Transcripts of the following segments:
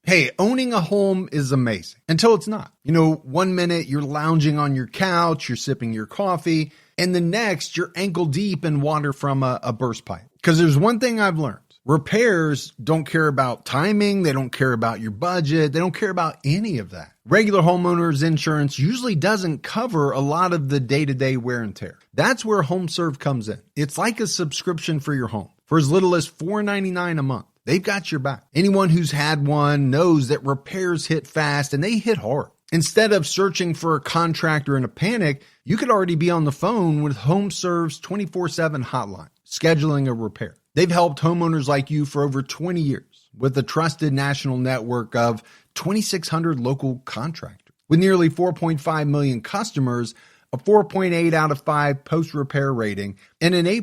Hey, owning a home is amazing until it's not. You know, one minute you're lounging on your couch, you're sipping your coffee, and the next you're ankle deep in water from a burst pipe. Because there's one thing I've learned. Repairs don't care about timing. They don't care about your budget. They don't care about any of that. Regular homeowners insurance usually doesn't cover a lot of the day-to-day wear and tear. That's where HomeServe comes in. It's like a subscription for your home. For as little as $4.99 a month, they've got your back. Anyone who's had one knows that repairs hit fast and they hit hard. Instead of searching for a contractor in a panic, you could already be on the phone with HomeServe's 24/7 hotline, scheduling a repair. They've helped homeowners like you for over 20 years with a trusted national network of 2,600 local contractors. With nearly 4.5 million customers, a 4.8 out of 5 post-repair rating, and an A+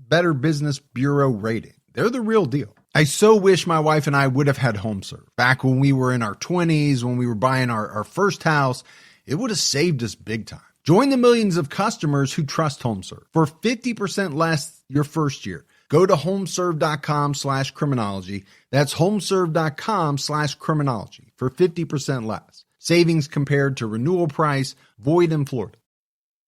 Better Business Bureau rating. They're the real deal. I so wish my wife and I would have had HomeServe. Back when we were in our 20s, when we were buying our first house, it would have saved us big time. Join the millions of customers who trust HomeServe. For 50% less your first year, go to homeserve.com/criminology. That's homeserve.com/criminology for 50% less. Savings compared to renewal price, void in Florida.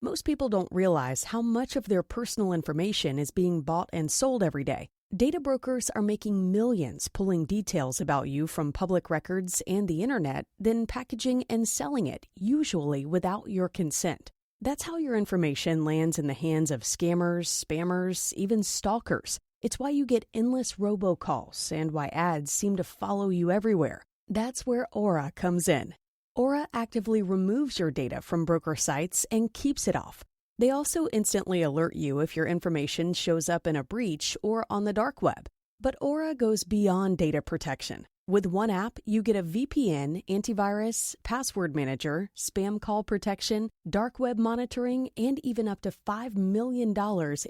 Most people don't realize how much of their personal information is being bought and sold every day. Data brokers are making millions pulling details about you from public records and the internet, then packaging and selling it, usually without your consent. That's how your information lands in the hands of scammers, spammers, even stalkers. It's why you get endless robocalls and why ads seem to follow you everywhere. That's where Aura comes in. Aura actively removes your data from broker sites and keeps it off. They also instantly alert you if your information shows up in a breach or on the dark web. But Aura goes beyond data protection. With one app, you get a VPN, antivirus, password manager, spam call protection, dark web monitoring, and even up to $5 million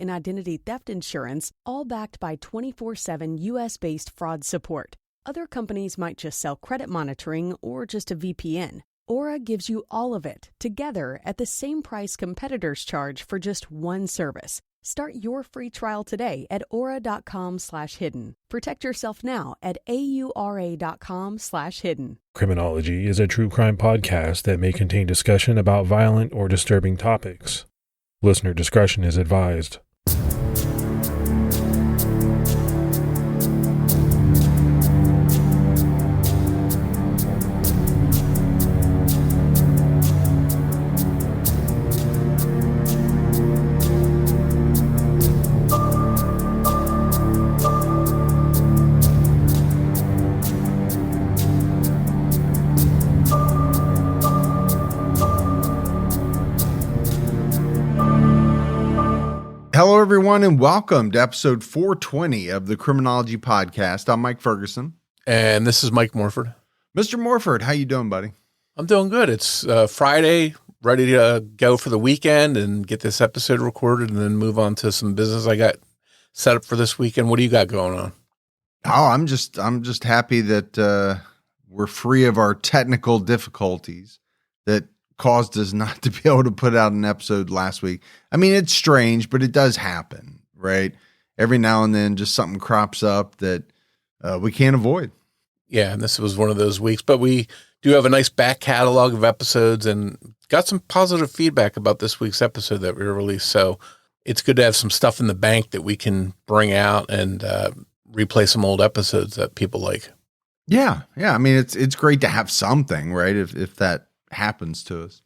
in identity theft insurance, all backed by 24/7 US-based fraud support. Other companies might just sell credit monitoring or just a VPN. Aura gives you all of it, together at the same price competitors charge for just one service. Start your free trial today at aura.com/hidden. Protect yourself now at aura.com/hidden. Criminology is a true crime podcast that may contain discussion about violent or disturbing topics. Listener discretion is advised. Hello, everyone, and welcome to episode 420 of the Criminology Podcast. I'm Mike Ferguson. And this is Mike Morford. Mr. Morford, how you doing, buddy? I'm doing good. It's Friday, ready to go for the weekend and get this episode recorded and then move on to some business I got set up for this weekend. What do you got going on? Oh, I'm just happy that we're free of our technical difficulties that caused us not to be able to put out an episode last week. I mean, it's strange, but it does happen, right? Every now and then just something crops up that we can't avoid. Yeah, and this was one of those weeks, but we do have a nice back catalog of episodes and got some positive feedback about this week's episode that we released. So it's good to have some stuff in the bank that we can bring out and replay some old episodes that people like. Yeah. I mean, it's great to have something, right? If that happens to us.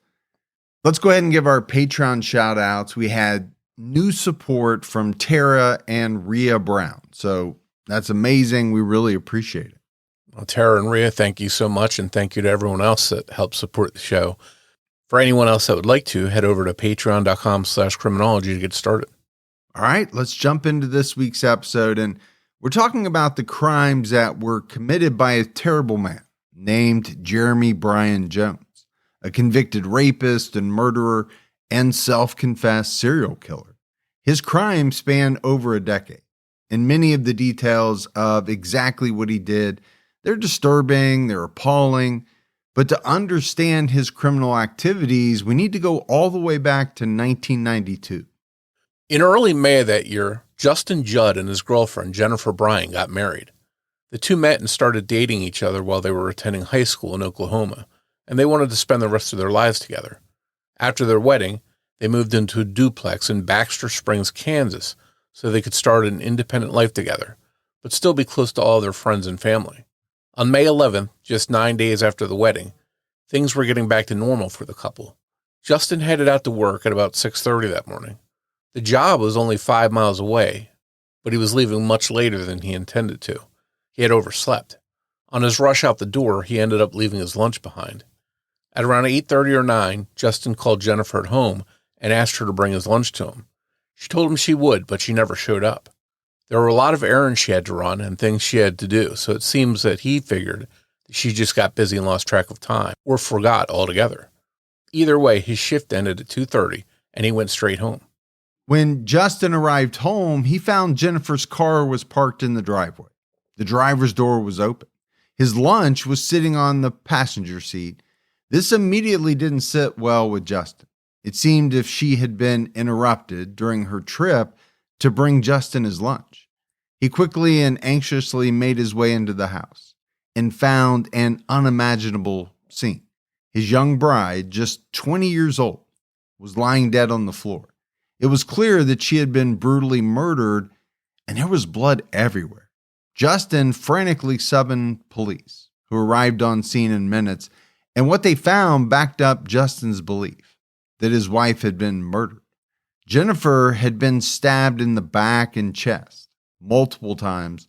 Let's go ahead and give our Patreon shout outs. We had new support from Tara and Rhea Brown. So that's amazing. We really appreciate it. Well, Tara and Rhea, thank you so much. And thank you to everyone else that helped support the show. For anyone else that would like to, head over to patreon.com/criminology to get started. All right, let's jump into this week's episode. And we're talking about the crimes that were committed by a terrible man named Jeremy Bryan Jones, a convicted rapist and murderer and self-confessed serial killer. His crimes span over a decade, and many of the details of exactly what he did, they're disturbing, they're appalling, but to understand his criminal activities, we need to go all the way back to 1992. In early May of that year, Justin Judd and his girlfriend, Jennifer Bryan, got married. The two met and started dating each other while they were attending high school in Oklahoma, and they wanted to spend the rest of their lives together. After their wedding, they moved into a duplex in Baxter Springs, Kansas, so they could start an independent life together, but still be close to all their friends and family. On May 11th, just 9 days after the wedding, things were getting back to normal for the couple. Justin headed out to work at about 6:30 that morning. The job was only 5 miles away, but he was leaving much later than he intended to. He had overslept. On his rush out the door, he ended up leaving his lunch behind. At around 8:30 or 9, Justin called Jennifer at home and asked her to bring his lunch to him. She told him she would, but she never showed up. There were a lot of errands she had to run and things she had to do, so it seems that he figured that she just got busy and lost track of time, or forgot altogether. Either way, his shift ended at 2:30, and he went straight home. When Justin arrived home, he found Jennifer's car was parked in the driveway. The driver's door was open. His lunch was sitting on the passenger seat. This immediately didn't sit well with Justin. It seemed if she had been interrupted during her trip to bring Justin his lunch. He quickly and anxiously made his way into the house and found an unimaginable scene. His young bride, just 20 years old, was lying dead on the floor. It was clear that she had been brutally murdered, and there was blood everywhere. Justin frantically summoned police, who arrived on scene in minutes, and what they found backed up Justin's belief that his wife had been murdered. Jennifer had been stabbed in the back and chest multiple times.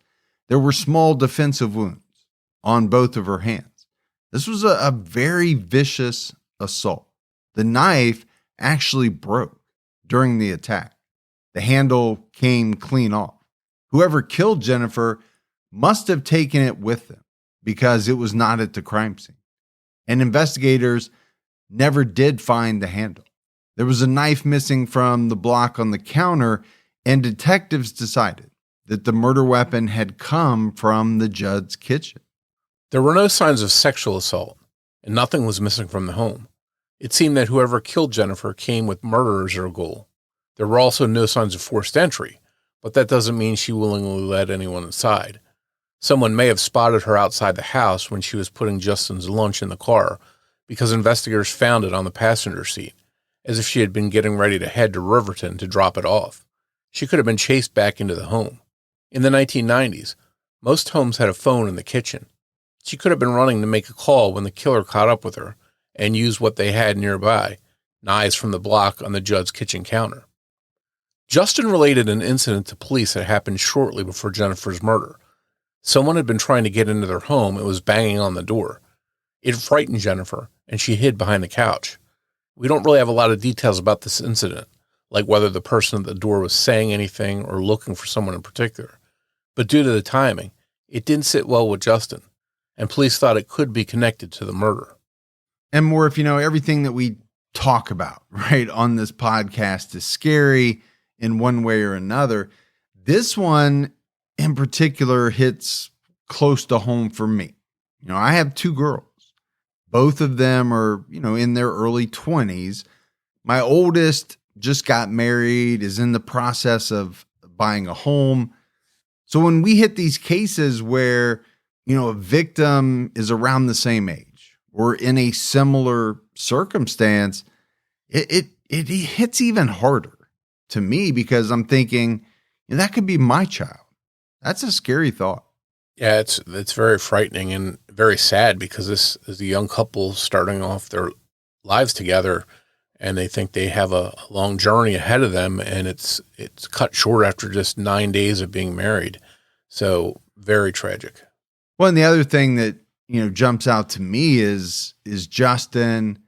There were small defensive wounds on both of her hands. This was a very vicious assault. The knife actually broke during the attack. The handle came clean off. Whoever killed Jennifer must have taken it with them because it was not at the crime scene. And investigators never did find the handle. There was a knife missing from the block on the counter, and detectives decided that the murder weapon had come from the Judd's kitchen. There were no signs of sexual assault, and nothing was missing from the home. It seemed that whoever killed Jennifer came with murder as their goal. There were also no signs of forced entry, but that doesn't mean she willingly let anyone inside. Someone may have spotted her outside the house when she was putting Justin's lunch in the car, because investigators found it on the passenger seat, as if she had been getting ready to head to Riverton to drop it off. She could have been chased back into the home. In the 1990s, most homes had a phone in the kitchen. She could have been running to make a call when the killer caught up with her and used what they had nearby, knives from the block on the Judd's kitchen counter. Justin related an incident to police that happened shortly before Jennifer's murder. Someone had been trying to get into their home and was banging on the door. It frightened Jennifer, and she hid behind the couch. We don't really have a lot of details about this incident, like whether the person at the door was saying anything or looking for someone in particular. But due to the timing, it didn't sit well with Justin, and police thought it could be connected to the murder. And more, if you know, everything that we talk about, right, on this podcast is scary in one way or another. This one in particular hits close to home for me. You know, I have two girls. Both of them are, you know, in their early 20s. My oldest just got married, is in the process of buying a home. So when we hit these cases where, you know, a victim is around the same age or in a similar circumstance, it hits even harder to me because I'm thinking, you know, that could be my child. That's a scary thought. Yeah, it's very frightening and very sad because this is a young couple starting off their lives together, and they think they have a long journey ahead of them, and it's cut short after just 9 days of being married. So very tragic. Well, and the other thing that, you know, jumps out to me is Justin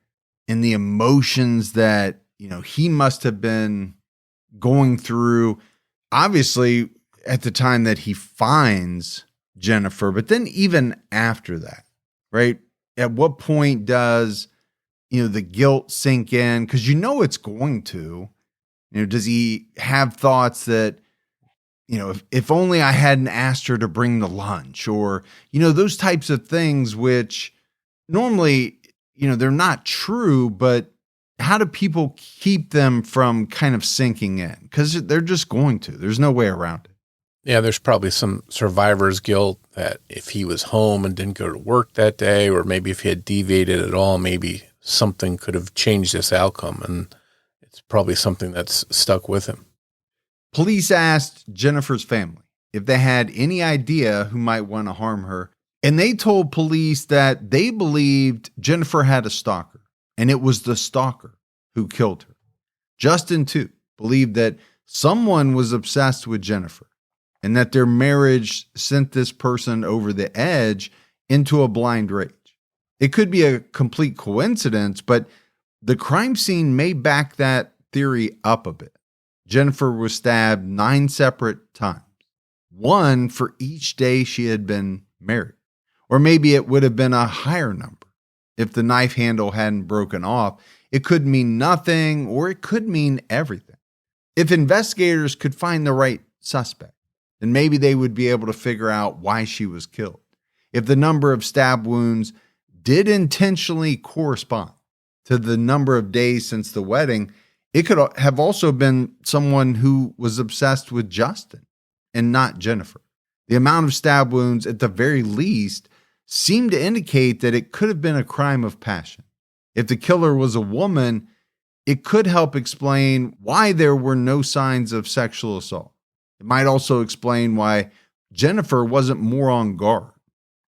and the emotions that, you know, he must have been going through, obviously at the time that he finds Jennifer, but then even after that, right? At what point does, you know, the guilt sink in? Because you know it's going to. You know, does he have thoughts that, you know, if only I hadn't asked her to bring the lunch, or, you know, those types of things, which normally, you know, they're not true, but how do people keep them from kind of sinking in? Because they're just going to. There's no way around it. Yeah, there's probably some survivor's guilt that if he was home and didn't go to work that day, or maybe if he had deviated at all, maybe something could have changed this outcome. And it's probably something that's stuck with him. Police asked Jennifer's family if they had any idea who might want to harm her. And they told police that they believed Jennifer had a stalker, and it was the stalker who killed her. Justin, too, believed that someone was obsessed with Jennifer and that their marriage sent this person over the edge into a blind rage. It could be a complete coincidence, but the crime scene may back that theory up a bit. Jennifer was stabbed 9 separate times, one for each day she had been married. Or maybe it would have been a higher number. If the knife handle hadn't broken off, it could mean nothing, or it could mean everything. If investigators could find the right suspect, then maybe they would be able to figure out why she was killed. If the number of stab wounds did intentionally correspond to the number of days since the wedding, it could have also been someone who was obsessed with Justin and not Jennifer. The amount of stab wounds, at the very least, seemed to indicate that it could have been a crime of passion. If the killer was a woman, it could help explain why there were no signs of sexual assault. It might also explain why Jennifer wasn't more on guard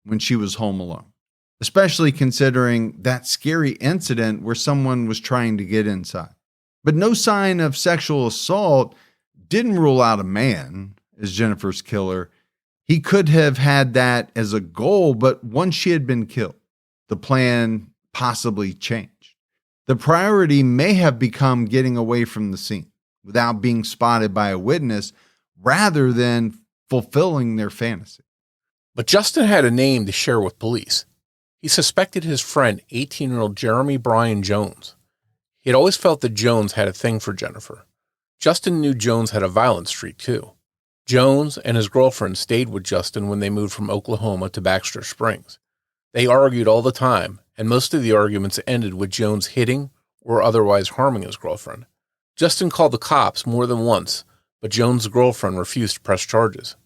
when she was home alone, especially considering that scary incident where someone was trying to get inside. But no sign of sexual assault didn't rule out a man as Jennifer's killer. He could have had that as a goal, but once she had been killed, the plan possibly changed. The priority may have become getting away from the scene without being spotted by a witness rather than fulfilling their fantasy. But Justin had a name to share with police. He suspected his friend, 18-year-old Jeremy Bryan Jones. He had always felt that Jones had a thing for Jennifer. Justin knew Jones had a violent streak, too. Jones and his girlfriend stayed with Justin when they moved from Oklahoma to Baxter Springs. They argued all the time, and most of the arguments ended with Jones hitting or otherwise harming his girlfriend. Justin called the cops more than once, but Jones' girlfriend refused to press charges.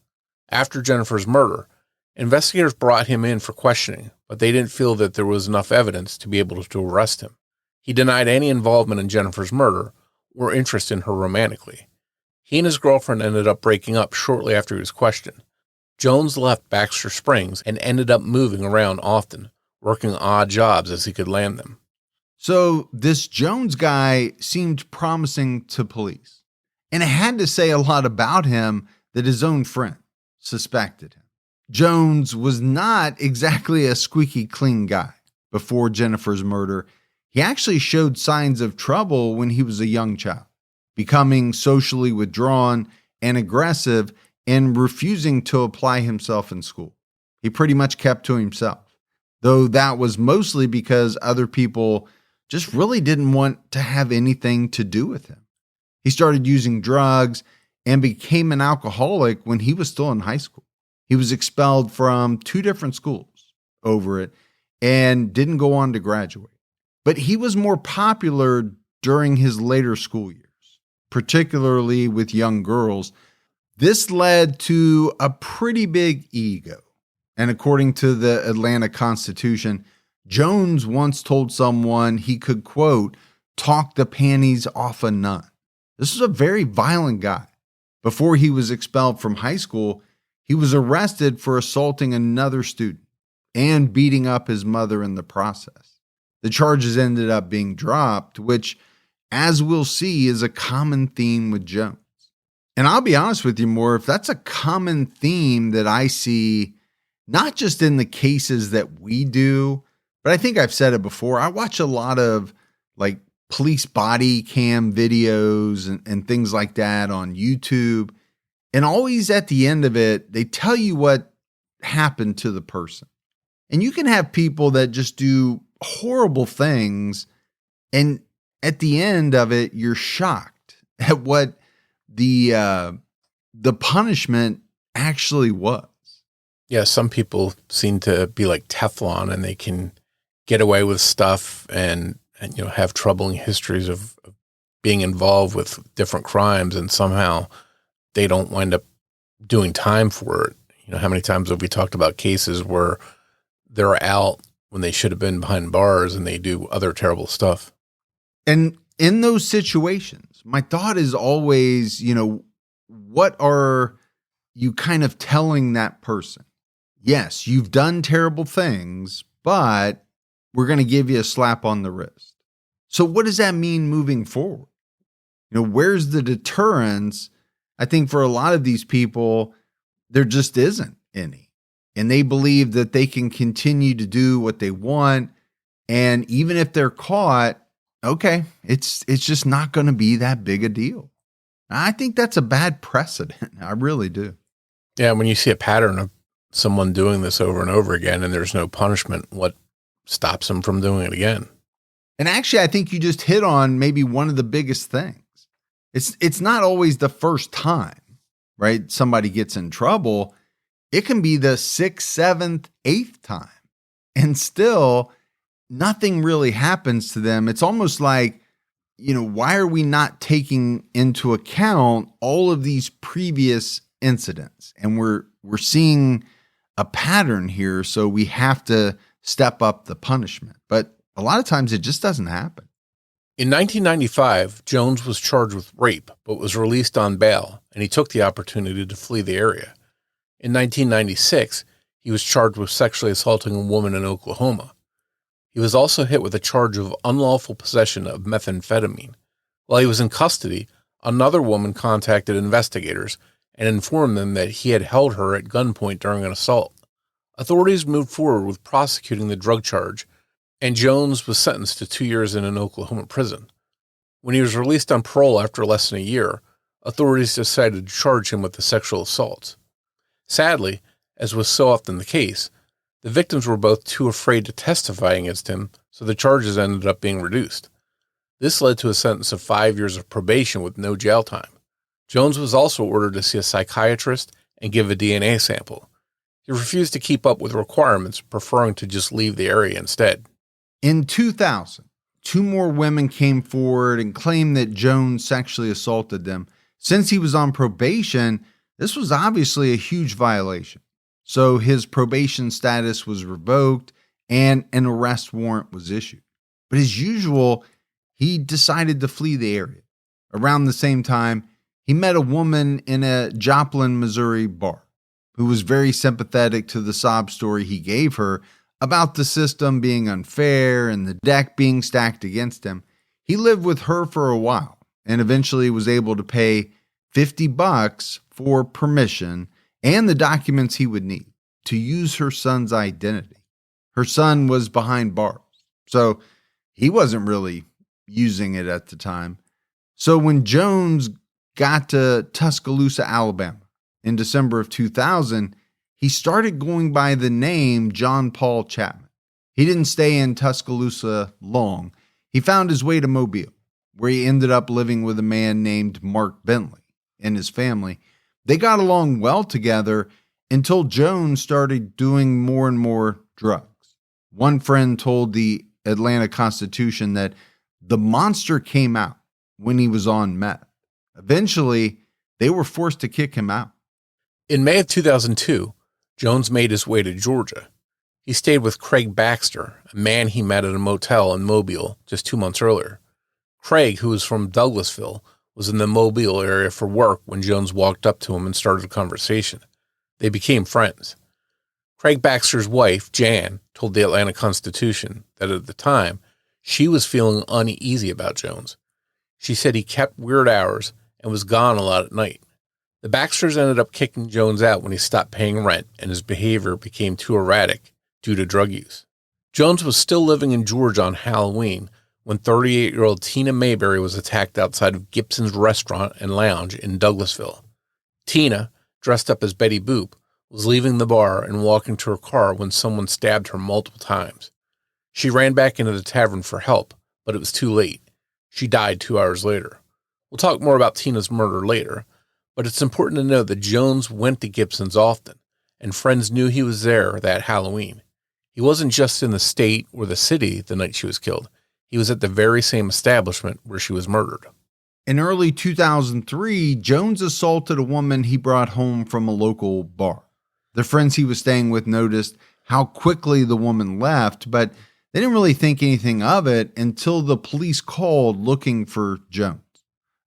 After Jennifer's murder, investigators brought him in for questioning, but they didn't feel that there was enough evidence to be able to arrest him. He denied any involvement in Jennifer's murder or interest in her romantically. He and his girlfriend ended up breaking up shortly after he was questioned. Jones left Baxter Springs and ended up moving around often, working odd jobs as he could land them. So this Jones guy seemed promising to police, and it had to say a lot about him that his own friend suspected him. Jones was not exactly a squeaky clean guy. Before Jennifer's murder, he actually showed signs of trouble when he was a young child, becoming socially withdrawn and aggressive and refusing to apply himself in school. He pretty much kept to himself, though that was mostly because other people just really didn't want to have anything to do with him. He started using drugs and became an alcoholic when he was still in high school. He was expelled from 2 different schools over it and didn't go on to graduate. But he was more popular during his later school years, particularly with young girls. This led to a pretty big ego. And according to the Atlanta Constitution, Jones once told someone he could, quote, talk the panties off a nut. This was a very violent guy. Before he was expelled from high school, he was arrested for assaulting another student and beating up his mother in the process. The charges ended up being dropped, which, as we'll see, is a common theme with Jones. And I'll be honest with you, Morf, that's a common theme that I see, not just in the cases that we do, but I think I've said it before. I watch a lot of like police body cam videos and things like that on YouTube. And always at the end of it, they tell you what happened to the person. And you can have people that just do horrible things, and at the end of it, you're shocked at what the punishment actually was. Yeah, some people seem to be like Teflon, and they can get away with stuff and have troubling histories of being involved with different crimes, and somehow they don't wind up doing time for it. How many times have we talked about cases where they're out when they should have been behind bars and they do other terrible stuff? And in those situations, my thought is always, what are you kind of telling that person? Yes, you've done terrible things, but we're going to give you a slap on the wrist. So what does that mean moving forward? Where's the deterrence? I think for a lot of these people, there just isn't any. And they believe that they can continue to do what they want. And even if they're caught, okay, it's just not going to be that big a deal. I think that's a bad precedent. I really do. Yeah, when you see a pattern of someone doing this over and over again and there's no punishment, what stops them from doing it again? And actually, I think you just hit on maybe one of the biggest things. It's not always the first time, right? Somebody gets in trouble. It can be the 6th, 7th, 8th time. And still, nothing really happens to them. It's almost like, why are we not taking into account all of these previous incidents? And we're seeing a pattern here, so we have to step up the punishment. But a lot of times it just doesn't happen. In 1995, Jones was charged with rape, but was released on bail, and he took the opportunity to flee the area. In 1996, he was charged with sexually assaulting a woman in Oklahoma. He was also hit with a charge of unlawful possession of methamphetamine. While he was in custody, another woman contacted investigators and informed them that he had held her at gunpoint during an assault. Authorities moved forward with prosecuting the drug charge, and Jones was sentenced to 2 years in an Oklahoma prison. When he was released on parole after less than a year, authorities decided to charge him with the sexual assaults. Sadly, as was so often the case, the victims were both too afraid to testify against him, so the charges ended up being reduced. This led to a sentence of 5 years of probation with no jail time. Jones was also ordered to see a psychiatrist and give a DNA sample. He refused to keep up with requirements, preferring to just leave the area instead. In 2000, 2 more women came forward and claimed that Jones sexually assaulted them. Since he was on probation, this was obviously a huge violation. So his probation status was revoked and an arrest warrant was issued. But as usual, he decided to flee the area. Around the same time, he met a woman in a Joplin, Missouri bar who was very sympathetic to the sob story he gave her about the system being unfair and the deck being stacked against him. He lived with her for a while and eventually was able to pay $50 for permission and the documents he would need to use her son's identity. Her son was behind bars, so he wasn't really using it at the time. So when Jones got to Tuscaloosa, Alabama in December of 2000, he started going by the name John Paul Chapman. He didn't stay in Tuscaloosa long. He found his way to Mobile, where he ended up living with a man named Mark Bentley and his family. They got along well together until Jones started doing more and more drugs. One friend told the Atlanta Constitution that the monster came out when he was on meth. Eventually, they were forced to kick him out. In May of 2002, Jones made his way to Georgia. He stayed with Craig Baxter, a man he met at a motel in Mobile just 2 months earlier. Craig, who was from Douglasville, was in the Mobile area for work when Jones walked up to him and started a conversation. They became friends. Craig Baxter's wife, Jan, told the Atlanta Constitution that at the time, she was feeling uneasy about Jones. She said he kept weird hours and was gone a lot at night. The Baxters ended up kicking Jones out when he stopped paying rent and his behavior became too erratic due to drug use. Jones was still living in Georgia on Halloween when 38-year-old Tina Mayberry was attacked outside of Gibson's Restaurant and Lounge in Douglasville. Tina, dressed up as Betty Boop, was leaving the bar and walking to her car when someone stabbed her multiple times. She ran back into the tavern for help, but it was too late. She died 2 hours later. We'll talk more about Tina's murder later, but it's important to know that Jones went to Gibson's often, and friends knew he was there that Halloween. He wasn't just in the state or the city the night she was killed. He was at the very same establishment where she was murdered. In early 2003, Jones assaulted a woman he brought home from a local bar. The friends he was staying with noticed how quickly the woman left, but they didn't really think anything of it until the police called looking for Jones.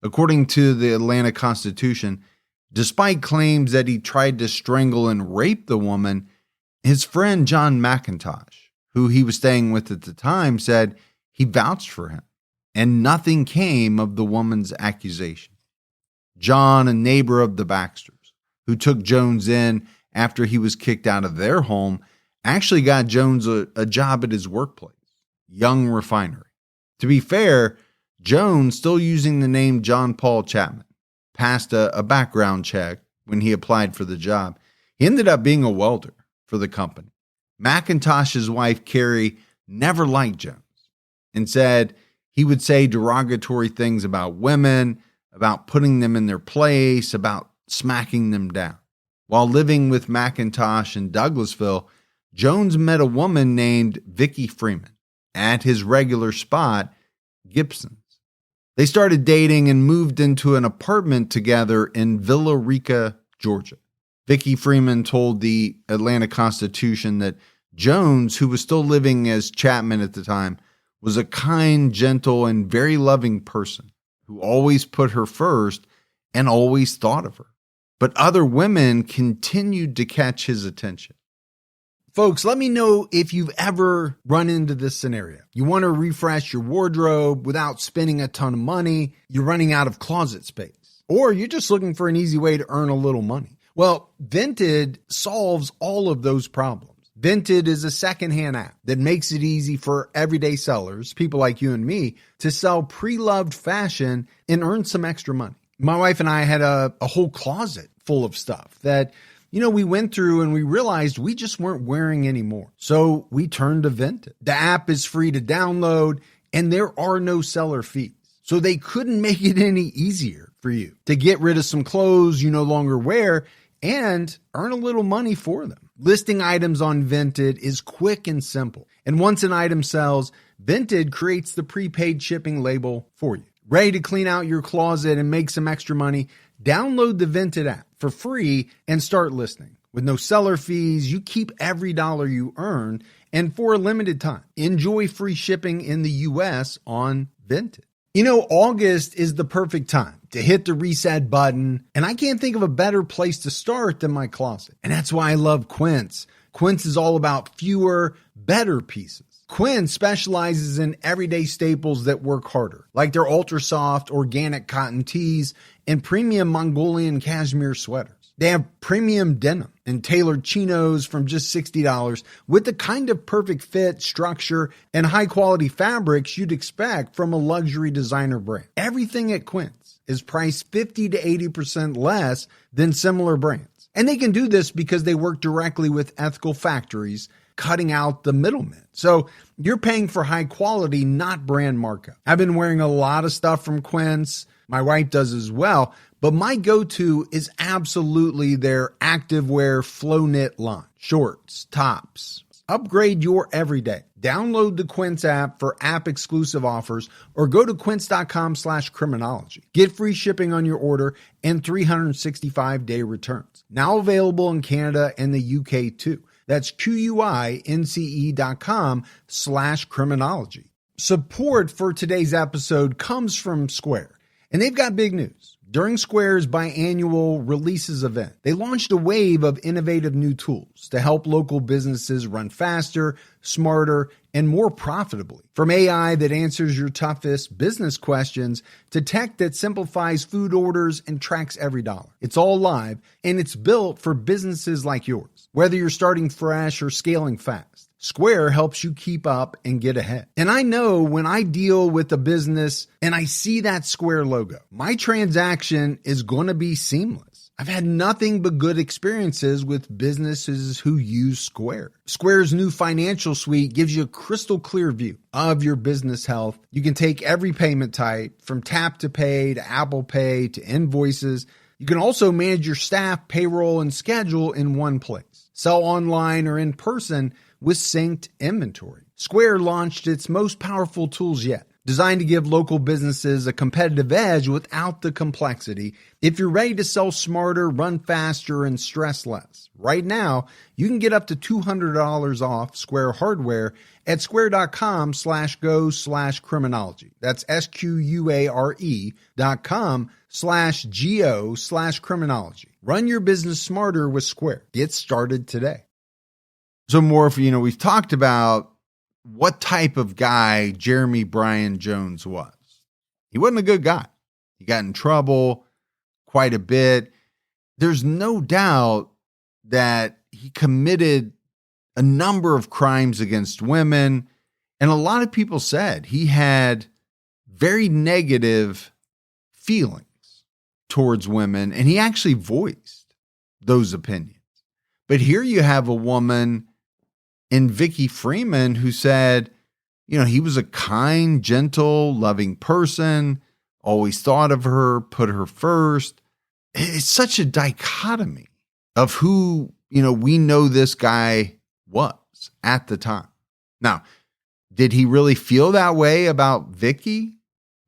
According to the Atlanta Constitution, despite claims that he tried to strangle and rape the woman, his friend John McIntosh, who he was staying with at the time, said he vouched for him, and nothing came of the woman's accusation. John, a neighbor of the Baxters, who took Jones in after he was kicked out of their home, actually got Jones a job at his workplace, Young Refinery. To be fair, Jones, still using the name John Paul Chapman, passed a background check when he applied for the job. He ended up being a welder for the company. McIntosh's wife, Carrie, never liked Jones and said he would say derogatory things about women, about putting them in their place, about smacking them down. While living with McIntosh in Douglasville, Jones met a woman named Vicki Freeman at his regular spot, Gibson's. They started dating and moved into an apartment together in Villa Rica, Georgia. Vicki Freeman told the Atlanta Constitution that Jones, who was still living as Chapman at the time, was a kind, gentle, and very loving person who always put her first and always thought of her. But other women continued to catch his attention. Folks, let me know if you've ever run into this scenario. You want to refresh your wardrobe without spending a ton of money. You're running out of closet space. Or you're just looking for an easy way to earn a little money. Well, Vinted solves all of those problems. Vinted is a secondhand app that makes it easy for everyday sellers, people like you and me, to sell pre-loved fashion and earn some extra money. My wife and I had a whole closet full of stuff that we went through and we realized we just weren't wearing anymore. So we turned to Vinted. The app is free to download and there are no seller fees. So they couldn't make it any easier for you to get rid of some clothes you no longer wear and earn a little money for them. Listing items on Vinted is quick and simple. And once an item sells, Vinted creates the prepaid shipping label for you. Ready to clean out your closet and make some extra money? Download the Vinted app for free and start listing. With no seller fees, you keep every dollar you earn, and for a limited time, enjoy free shipping in the U.S. on Vinted. August is the perfect time to hit the reset button, and I can't think of a better place to start than my closet. And that's why I love Quince. Quince is all about fewer, better pieces. Quince specializes in everyday staples that work harder, like their ultra-soft organic cotton tees and premium Mongolian cashmere sweaters. They have premium denim and tailored chinos from just $60 with the kind of perfect fit, structure, and high-quality fabrics you'd expect from a luxury designer brand. Everything at Quince is priced 50 to 80% less than similar brands. And they can do this because they work directly with ethical factories, cutting out the middlemen. So you're paying for high quality, not brand markup. I've been wearing a lot of stuff from Quince. My wife does as well. But my go-to is absolutely their activewear flow knit line. Shorts, tops. Upgrade your everyday. Download the Quince app for app-exclusive offers or go to quince.com/criminology. Get free shipping on your order and 365-day returns. Now available in Canada and the UK too. That's QUINCE.com/criminology. Support for today's episode comes from Square, and they've got big news. During Square's biannual releases event, they launched a wave of innovative new tools to help local businesses run faster, smarter, and more profitably. From AI that answers your toughest business questions to tech that simplifies food orders and tracks every dollar. It's all live, and it's built for businesses like yours. Whether you're starting fresh or scaling fast, Square helps you keep up and get ahead. And I know when I deal with a business and I see that Square logo, my transaction is going to be seamless. I've had nothing but good experiences with businesses who use Square. Square's new financial suite gives you a crystal clear view of your business health. You can take every payment type from tap to pay to Apple Pay to invoices. You can also manage your staff, payroll, and schedule in one place. Sell online or in person with synced inventory. Square launched its most powerful tools yet, designed to give local businesses a competitive edge without the complexity. If you're ready to sell smarter, run faster, and stress less, right now, you can get up to $200 off Square hardware at square.com/go/criminology. That's SQUARE.com/GO/criminology. Run your business smarter with Square. Get started today. So Morf, we've talked about what type of guy Jeremy Bryan Jones was. He wasn't a good guy. He got in trouble quite a bit. There's no doubt that he committed a number of crimes against women. And a lot of people said he had very negative feelings towards women, and he actually voiced those opinions. But here you have a woman in Vicki Freeman who said, he was a kind, gentle, loving person, always thought of her, put her first. It's such a dichotomy of who, we know this guy was at the time. Now, did he really feel that way about Vicki?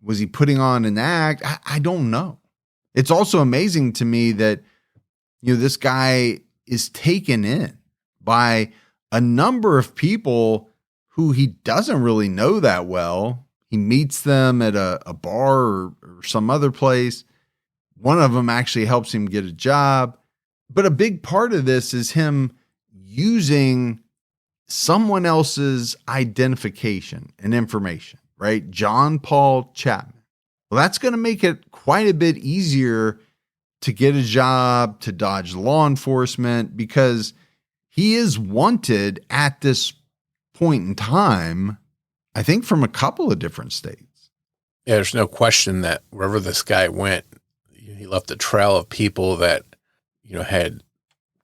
Was he putting on an act? I don't know. It's also amazing to me that, this guy is taken in by a number of people who he doesn't really know that well. He meets them at a bar or some other place. One of them actually helps him get a job. But a big part of this is him using someone else's identification and information, right? John Paul Chapman. Well, that's going to make it quite a bit easier to get a job, to dodge law enforcement, because he is wanted at this point in time, I think, from a couple of different states. Yeah, there's no question that wherever this guy went, he left a trail of people that, had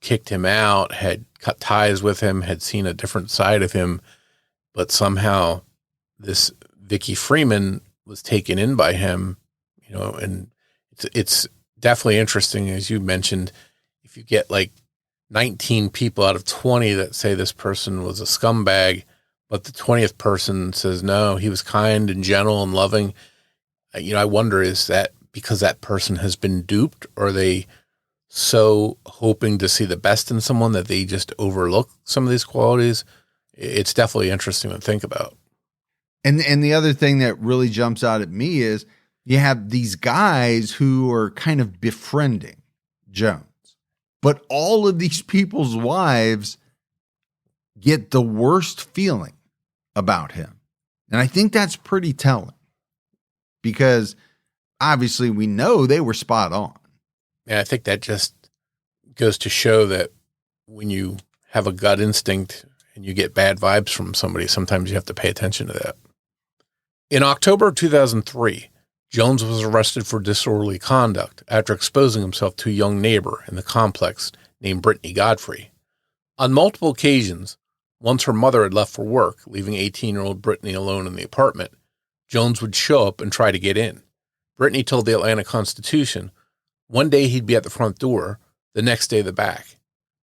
kicked him out, had cut ties with him, had seen a different side of him. But somehow this Vicki Freeman was taken in by him, and it's definitely interesting, as you mentioned, if you get like 19 people out of 20 that say this person was a scumbag, but the 20th person says, no, he was kind and gentle and loving. I wonder, is that because that person has been duped, or are they so hoping to see the best in someone that they just overlook some of these qualities? It's definitely interesting to think about. And the other thing that really jumps out at me is you have these guys who are kind of befriending Jones, but all of these people's wives get the worst feeling about him. And I think that's pretty telling, because obviously we know they were spot on. Yeah, I think that just goes to show that when you have a gut instinct and you get bad vibes from somebody, sometimes you have to pay attention to that. In October of 2003, Jones was arrested for disorderly conduct after exposing himself to a young neighbor in the complex named Brittany Godfrey. On multiple occasions, once her mother had left for work, leaving 18-year-old Brittany alone in the apartment, Jones would show up and try to get in. Brittany told the Atlanta Constitution one day he'd be at the front door, the next day the back.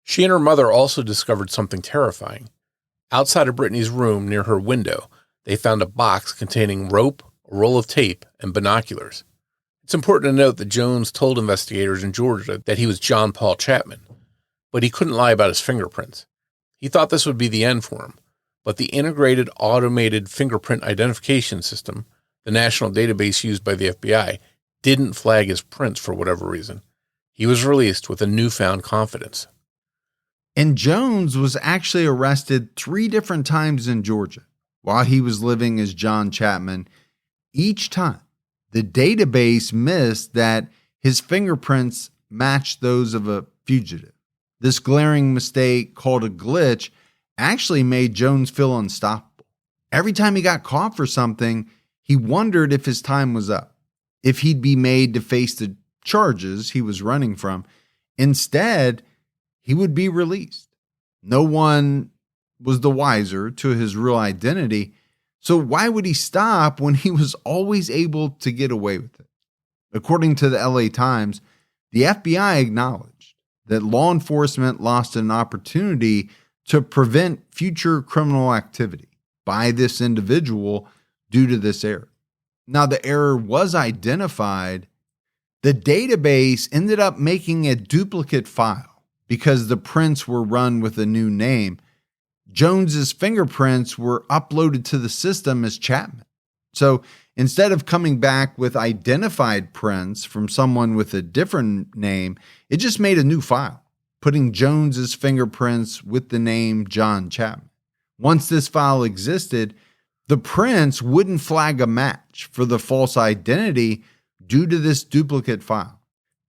She and her mother also discovered something terrifying. Outside of Brittany's room near her window, they found a box containing rope, a roll of tape, and binoculars. It's important to note that Jones told investigators in Georgia that he was John Paul Chapman, but he couldn't lie about his fingerprints. He thought this would be the end for him, but the integrated automated fingerprint identification system, the national database used by the FBI, didn't flag his prints for whatever reason. He was released with a newfound confidence. And Jones was actually arrested 3 different times in Georgia while he was living as John Chapman. Each time, the database missed that his fingerprints matched those of a fugitive. This glaring mistake, called a glitch, actually made Jones feel unstoppable. Every time he got caught for something, he wondered if his time was up, if he'd be made to face the charges he was running from. Instead, he would be released. No one was the wiser to his real identity. So why would he stop when he was always able to get away with it? According to the LA Times, the FBI acknowledged that law enforcement lost an opportunity to prevent future criminal activity by this individual due to this error. now the error was identified, the database ended up making a duplicate file because the prints were run with a new name. Jones's fingerprints were uploaded to the system as Chapman. So instead of coming back with identified prints from someone with a different name, it just made a new file, putting Jones's fingerprints with the name John Chapman. Once this file existed, the prints wouldn't flag a match for the false identity due to this duplicate file.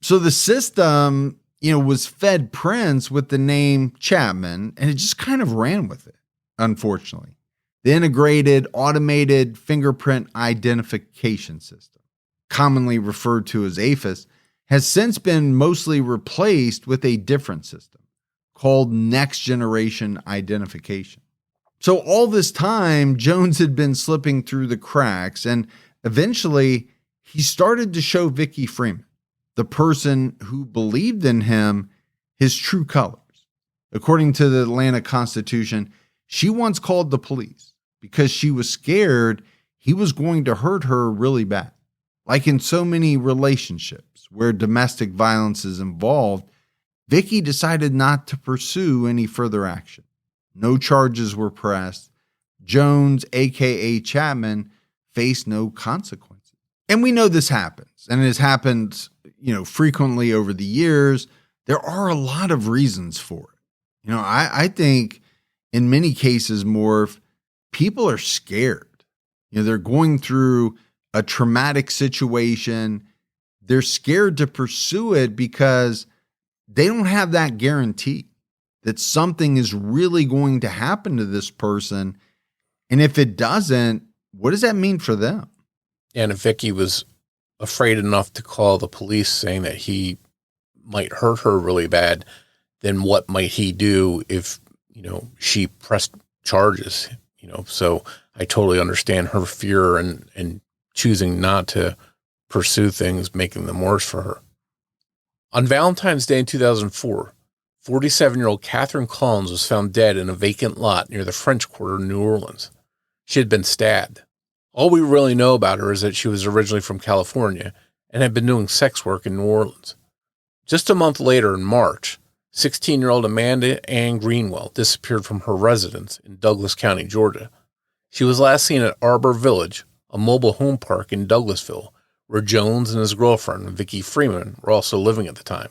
So the system, was fed prints with the name Chapman, and it just kind of ran with it, unfortunately. The integrated automated fingerprint identification system, commonly referred to as AFIS, has since been mostly replaced with a different system called next generation identification. So all this time, Jones had been slipping through the cracks, and eventually he started to show Vicki Freeman, the person who believed in him, his true colors. According to the Atlanta Constitution, she once called the police because she was scared he was going to hurt her really bad. Like in so many relationships where domestic violence is involved, Vicki decided not to pursue any further action. No charges were pressed. Jones, aka Chapman, faced no consequences. And we know this happens, and it has happened, frequently over the years. There are a lot of reasons for it. I think in many cases, Morf, people are scared. They're going through a traumatic situation. They're scared to pursue it because they don't have that guarantee that something is really going to happen to this person. And if it doesn't, what does that mean for them? And if Vicki was afraid enough to call the police saying that he might hurt her really bad, then what might he do if, she pressed charges, So I totally understand her fear and choosing not to pursue things, making them worse for her. On Valentine's Day in 2004, 47-year-old Catherine Collins was found dead in a vacant lot near the French Quarter in New Orleans. She had been stabbed. All we really know about her is that she was originally from California and had been doing sex work in New Orleans. Just a month later, in March, 16-year-old Amanda Ann Greenwell disappeared from her residence in Douglas County, Georgia. She was last seen at Arbor Village, a mobile home park in Douglasville, where Jones and his girlfriend, Vicki Freeman, were also living at the time.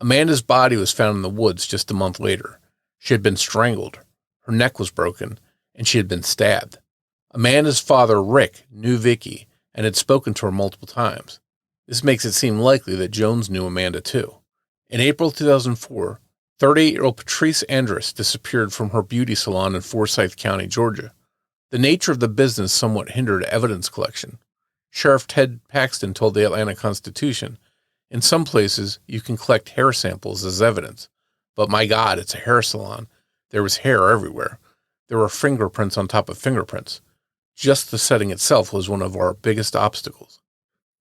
Amanda's body was found in the woods just a month later. She had been strangled, her neck was broken, and she had been stabbed. Amanda's father, Rick, knew Vicki and had spoken to her multiple times. This makes it seem likely that Jones knew Amanda too. In April 2004, 38-year-old Patrice Andrus disappeared from her beauty salon in Forsyth County, Georgia. The nature of the business somewhat hindered evidence collection. Sheriff Ted Paxton told the Atlanta Constitution, "In some places, you can collect hair samples as evidence. But my God, it's a hair salon. There was hair everywhere. There were fingerprints on top of fingerprints. Just the setting itself was one of our biggest obstacles."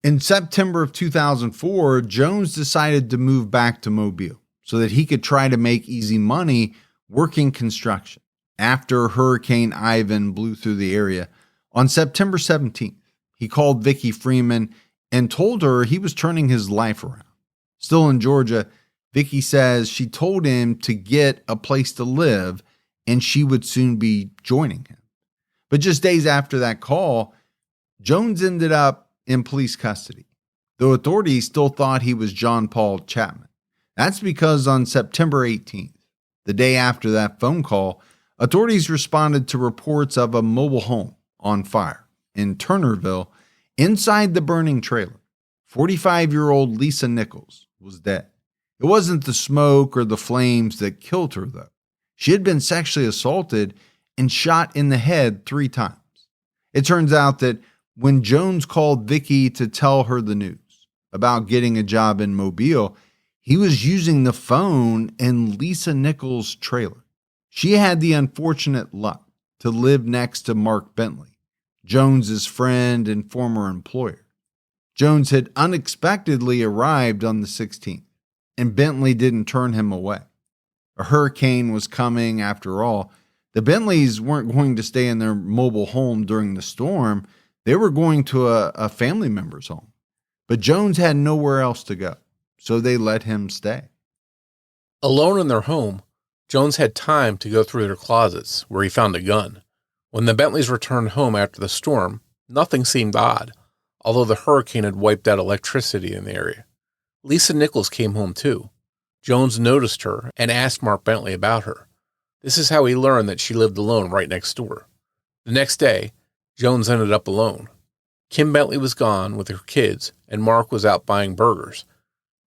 In September of 2004, Jones decided to move back to Mobile so that he could try to make easy money working construction after Hurricane Ivan blew through the area. On September 17th, he called Vicki Freeman and told her he was turning his life around. Still in Georgia, Vicki says she told him to get a place to live and she would soon be joining him. But just days after that call, Jones ended up in police custody, though authorities still thought he was John Paul Chapman. That's because on September 18th, the day after that phone call, authorities responded to reports of a mobile home on fire in Turnerville. Inside the burning trailer, 45-year-old Lisa Nichols was dead. It wasn't the smoke or the flames that killed her, though. She had been sexually assaulted and shot in the head 3 times. It turns out that when Jones called Vicki to tell her the news about getting a job in Mobile, he was using the phone in Lisa Nichols' trailer. She had the unfortunate luck to live next to Mark Bentley, Jones's friend and former employer. Jones had unexpectedly arrived on the 16th, and Bentley didn't turn him away. A hurricane was coming after all. The Bentleys weren't going to stay in their mobile home during the storm. They were going to a family member's home, but Jones had nowhere else to go, so they let him stay. Alone in their home, Jones had time to go through their closets, where he found a gun. When the Bentleys returned home after the storm, nothing seemed odd, although the hurricane had wiped out electricity in the area. Lisa Nichols came home too. Jones noticed her and asked Mark Bentley about her. This is how he learned that she lived alone right next door. The next day, Jones ended up alone. Kim Bentley was gone with her kids, and Mark was out buying burgers.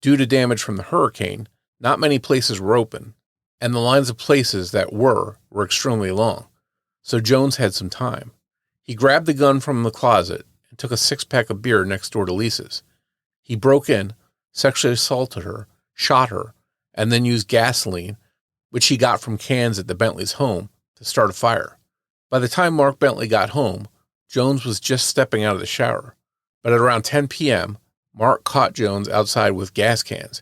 Due to damage from the hurricane, not many places were open, and the lines of places that were extremely long. So Jones had some time. He grabbed the gun from the closet and took a 6-pack of beer next door to Lisa's. He broke in, sexually assaulted her, shot her, and then used gasoline, which he got from cans at the Bentley's home, to start a fire. By the time Mark Bentley got home, Jones was just stepping out of the shower. But at around 10 p.m., Mark caught Jones outside with gas cans.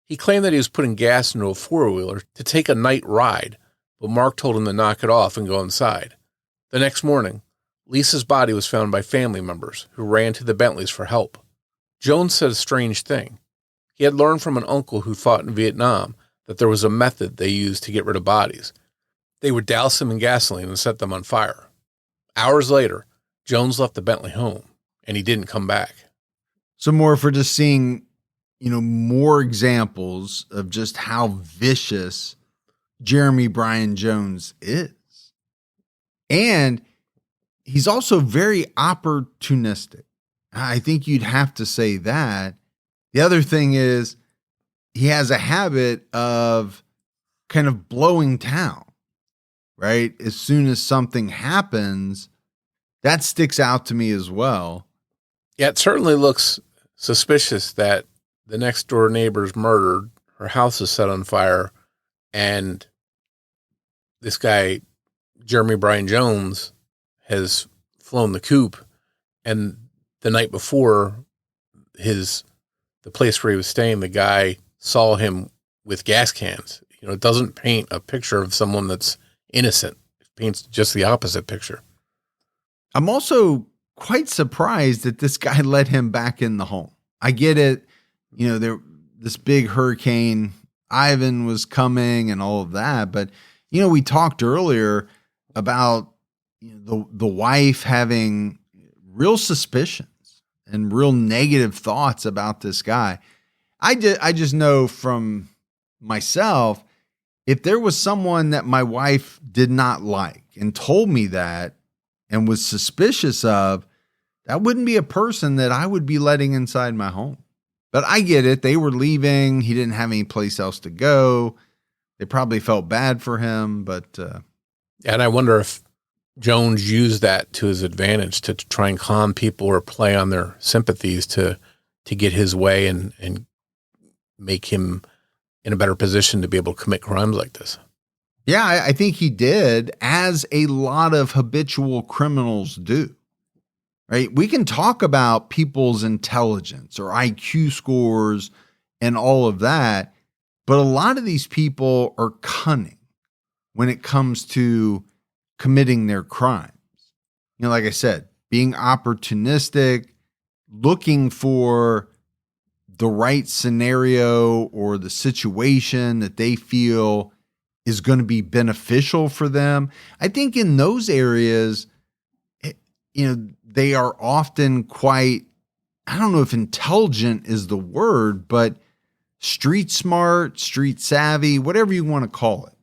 He claimed that he was putting gas into a four-wheeler to take a night ride, but Mark told him to knock it off and go inside. The next morning, Lisa's body was found by family members who ran to the Bentleys for help. Jones said a strange thing. He had learned from an uncle who fought in Vietnam that there was a method they used to get rid of bodies. They would douse them in gasoline and set them on fire. Hours later, Jones left the Bentley home, and he didn't come back. So more for just seeing, more examples of just how vicious Jeremy Bryan Jones is. And he's also very opportunistic. I think you'd have to say that. The other thing is he has a habit of kind of blowing town, right? As soon as something happens, that sticks out to me as well. Yeah, it certainly looks suspicious that the next door neighbor's murdered, her house is set on fire, and this guy, Jeremy Bryan Jones, has flown the coop, and the night before, the place where he was staying, the guy saw him with gas cans. It doesn't paint a picture of someone that's innocent. It paints just the opposite picture. I'm also quite surprised that this guy let him back in the home. I get it. This big hurricane, Ivan, was coming and all of that. But, we talked earlier about the wife having real suspicions and real negative thoughts about this guy. I just know from myself, if there was someone that my wife did not like and told me that and was suspicious of, that wouldn't be a person that I would be letting inside my home. But I get it. They were leaving. He didn't have any place else to go. They probably felt bad for him, but and I wonder if Jones used that to his advantage to try and calm people or play on their sympathies to get his way and make him in a better position to be able to commit crimes like this. Yeah, I think he did, as a lot of habitual criminals do. Right? We can talk about people's intelligence or IQ scores and all of that, but a lot of these people are cunning when it comes to committing their crimes. Like I said, being opportunistic, looking for the right scenario or the situation that they feel is going to be beneficial for them. I think in those areas, they are often quite, I don't know if intelligent is the word, but street smart, street savvy, whatever you want to call it.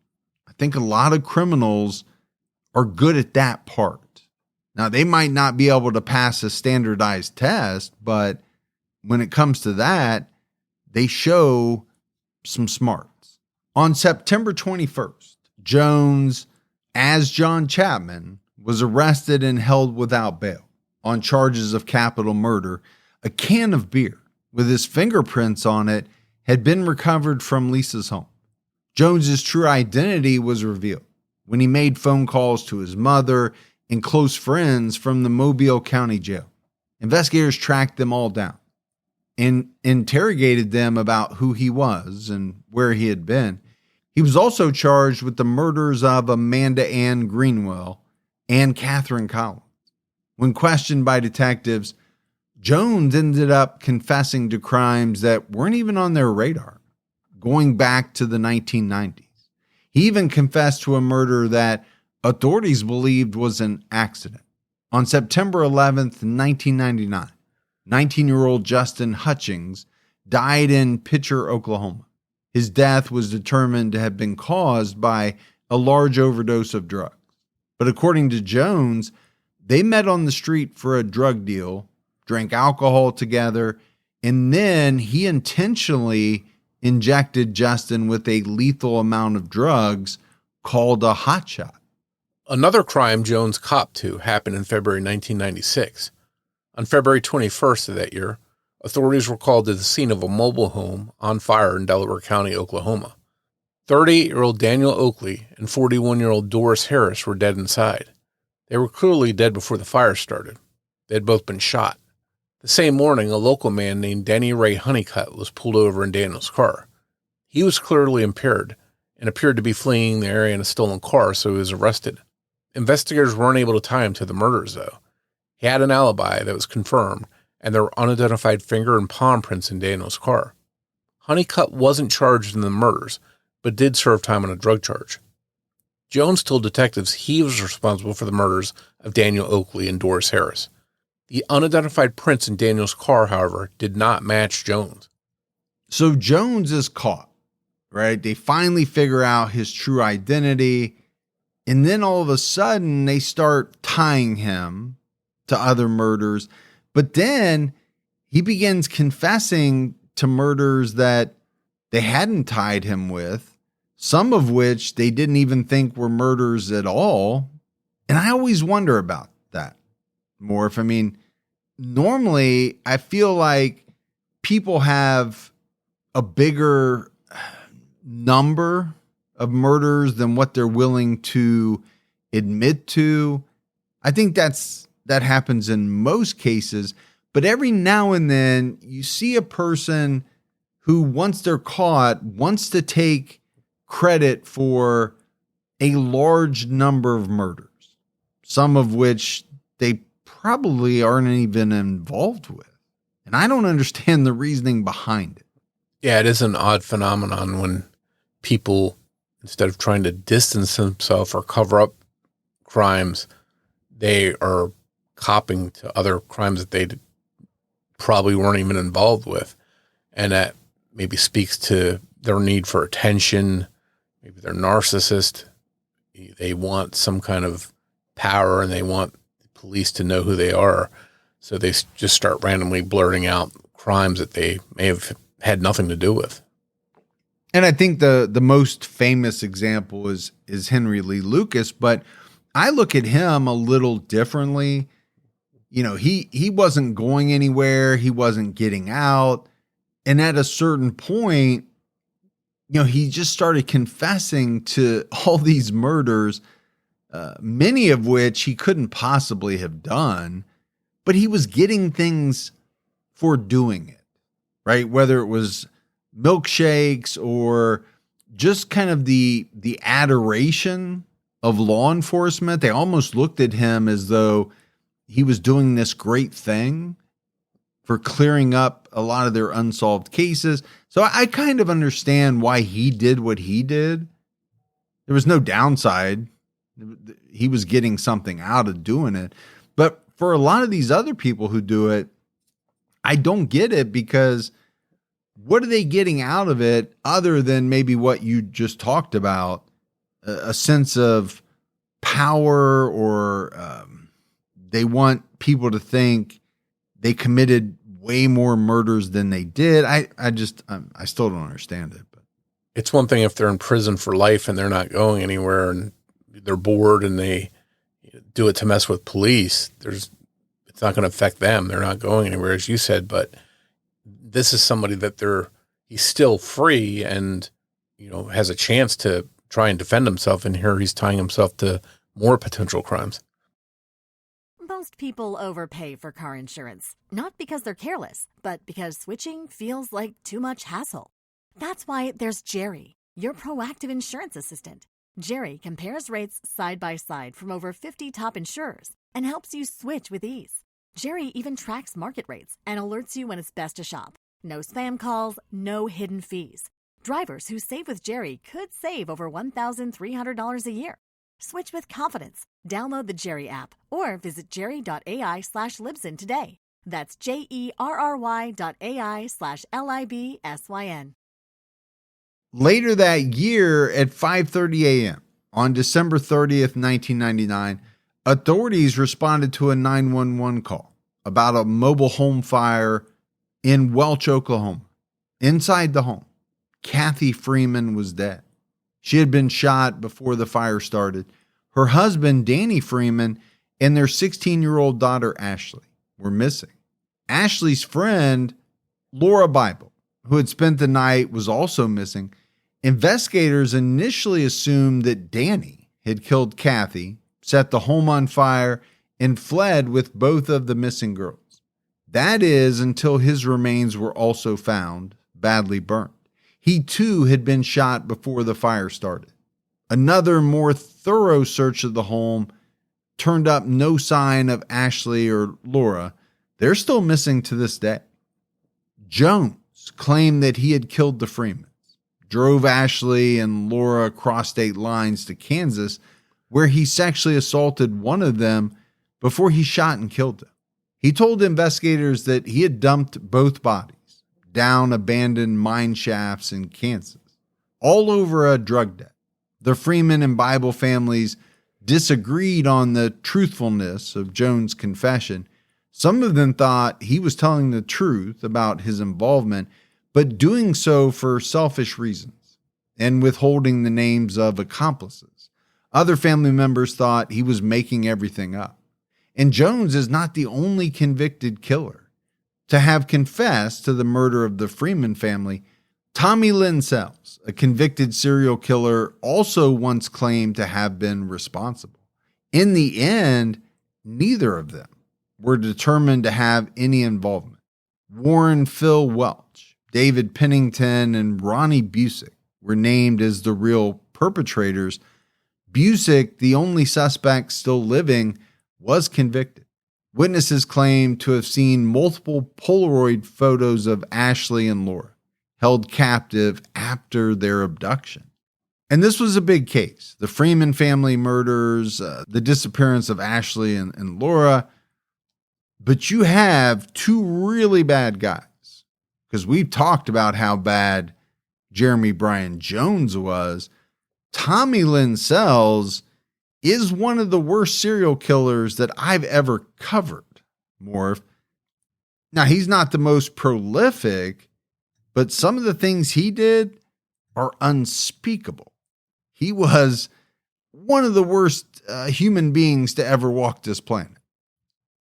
I think a lot of criminals are good at that part. Now, they might not be able to pass a standardized test, but when it comes to that, they show some smarts. On September 21st, Jones, as John Chapman, was arrested and held without bail on charges of capital murder. A can of beer with his fingerprints on it had been recovered from Lisa's home. Jones's true identity was revealed when he made phone calls to his mother and close friends from the Mobile County Jail. Investigators tracked them all down and interrogated them about who he was and where he had been. He was also charged with the murders of Amanda Ann Greenwell and Catherine Collins. When questioned by detectives, Jones ended up confessing to crimes that weren't even on their radar, going back to the 1990s. He even confessed to a murder that authorities believed was an accident. On September 11th, 1999, 19-year-old Justin Hutchings died in Pitcher, Oklahoma. His death was determined to have been caused by a large overdose of drugs. But according to Jones, they met on the street for a drug deal, drank alcohol together, and then he intentionally injected Justin with a lethal amount of drugs called a hot shot. Another crime Jones copped to happened in February 1996. On February 21st of that year, authorities were called to the scene of a mobile home on fire in Delaware County, Oklahoma. 38-year-old Daniel Oakley and 41-year-old Doris Harris were dead inside. They were clearly dead before the fire started. They had both been shot. The same morning, a local man named Denny Ray Honeycutt was pulled over in Daniel's car. He was clearly impaired and appeared to be fleeing the area in a stolen car, so he was arrested. Investigators weren't able to tie him to the murders, though. He had an alibi that was confirmed, and there were unidentified finger and palm prints in Daniel's car. Honeycutt wasn't charged in the murders, but did serve time on a drug charge. Jones told detectives he was responsible for the murders of Daniel Oakley and Doris Harris. The unidentified prints in Daniel's car, however, did not match Jones. So Jones is caught, right? They finally figure out his true identity, and then all of a sudden they start tying him to other murders. But then he begins confessing to murders that they hadn't tied him with, some of which they didn't even think were murders at all. And I always wonder about that, Morf. I mean, normally I feel like people have a bigger number of murders than what they're willing to admit to. I think that happens in most cases, but every now and then you see a person who, once they're caught, wants to take credit for a large number of murders, some of which they probably aren't even involved with. And I don't understand the reasoning behind it. Yeah, it is an odd phenomenon when people, instead of trying to distance themselves or cover up crimes, they are copping to other crimes that they probably weren't even involved with. And that maybe speaks to their need for attention. Maybe they're narcissist. They want some kind of power and they want the police to know who they are. So they just start randomly blurting out crimes that they may have had nothing to do with. And I think the most famous example is Henry Lee Lucas, but I look at him a little differently. You know, he wasn't going anywhere. He wasn't getting out. And at a certain point, you know, he just started confessing to all these murders, many of which he couldn't possibly have done, but he was getting things for doing it, right? Whether it was milkshakes or just kind of the adoration of law enforcement. They almost looked at him as though he was doing this great thing for clearing up a lot of their unsolved cases. So I kind of understand why he did what he did. There was no downside. He was getting something out of doing it. But for a lot of these other people who do it, I don't get it, because what are they getting out of it other than maybe what you just talked about, a sense of power, or they want people to think they committed way more murders than they did. I still don't understand it. But it's one thing if they're in prison for life and they're not going anywhere and they're bored and they do it to mess with police. It's not going to affect them. They're not going anywhere, as you said. But this is somebody that he's still free and, you know, has a chance to try and defend himself. And here he's tying himself to more potential crimes. Most people overpay for car insurance, not because they're careless, but because switching feels like too much hassle. That's why there's Jerry, your proactive insurance assistant. Jerry compares rates side by side from over 50 top insurers and helps you switch with ease. Jerry even tracks market rates and alerts you when it's best to shop. No spam calls, no hidden fees. Drivers who save with Jerry could save over $1,300 a year. Switch with confidence. Download the Jerry app or visit jerry.ai/Libsyn today. That's JERRY.ai/LIBSYN. Later that year at 5:30 a.m. on December 30th, 1999, authorities responded to a 911 call about a mobile home fire in Welch, Oklahoma. Inside the home, Kathy Freeman was dead. She had been shot before the fire started. Her husband, Danny Freeman, and their 16-year-old daughter, Ashley, were missing. Ashley's friend, Laura Bible, who had spent the night, was also missing. Investigators initially assumed that Danny had killed Kathy, set the home on fire, and fled with both of the missing girls. That is, until his remains were also found, badly burnt. He too had been shot before the fire started. Another more thorough search of the home turned up no sign of Ashley or Laura. They're still missing to this day. Jones claimed that he had killed the Freemans, drove Ashley and Laura across state lines to Kansas, where he sexually assaulted one of them before he shot and killed them. He told investigators that he had dumped both bodies down abandoned mine shafts in Kansas, all over a drug debt. The Freeman and Bible families disagreed on the truthfulness of Jones' confession. Some of them thought he was telling the truth about his involvement, but doing so for selfish reasons and withholding the names of accomplices. Other family members thought he was making everything up. And Jones is not the only convicted killer to have confessed to the murder of the Freeman family. Tommy Lynn Sells, a convicted serial killer, also once claimed to have been responsible. In the end, neither of them were determined to have any involvement. Warren Phil Welch, David Pennington, and Ronnie Busick were named as the real perpetrators. Busick, the only suspect still living, was convicted. Witnesses claimed to have seen multiple Polaroid photos of Ashley and Laura held captive after their abduction. And this was a big case. The Freeman family murders, the disappearance of Ashley and Laura. But you have two really bad guys, because we've talked about how bad Jeremy Bryan Jones was. Tommy Lynn Sells is one of the worst serial killers that I've ever covered, Morf. Now, he's not the most prolific, but some of the things he did are unspeakable. He was one of the worst human beings to ever walk this planet.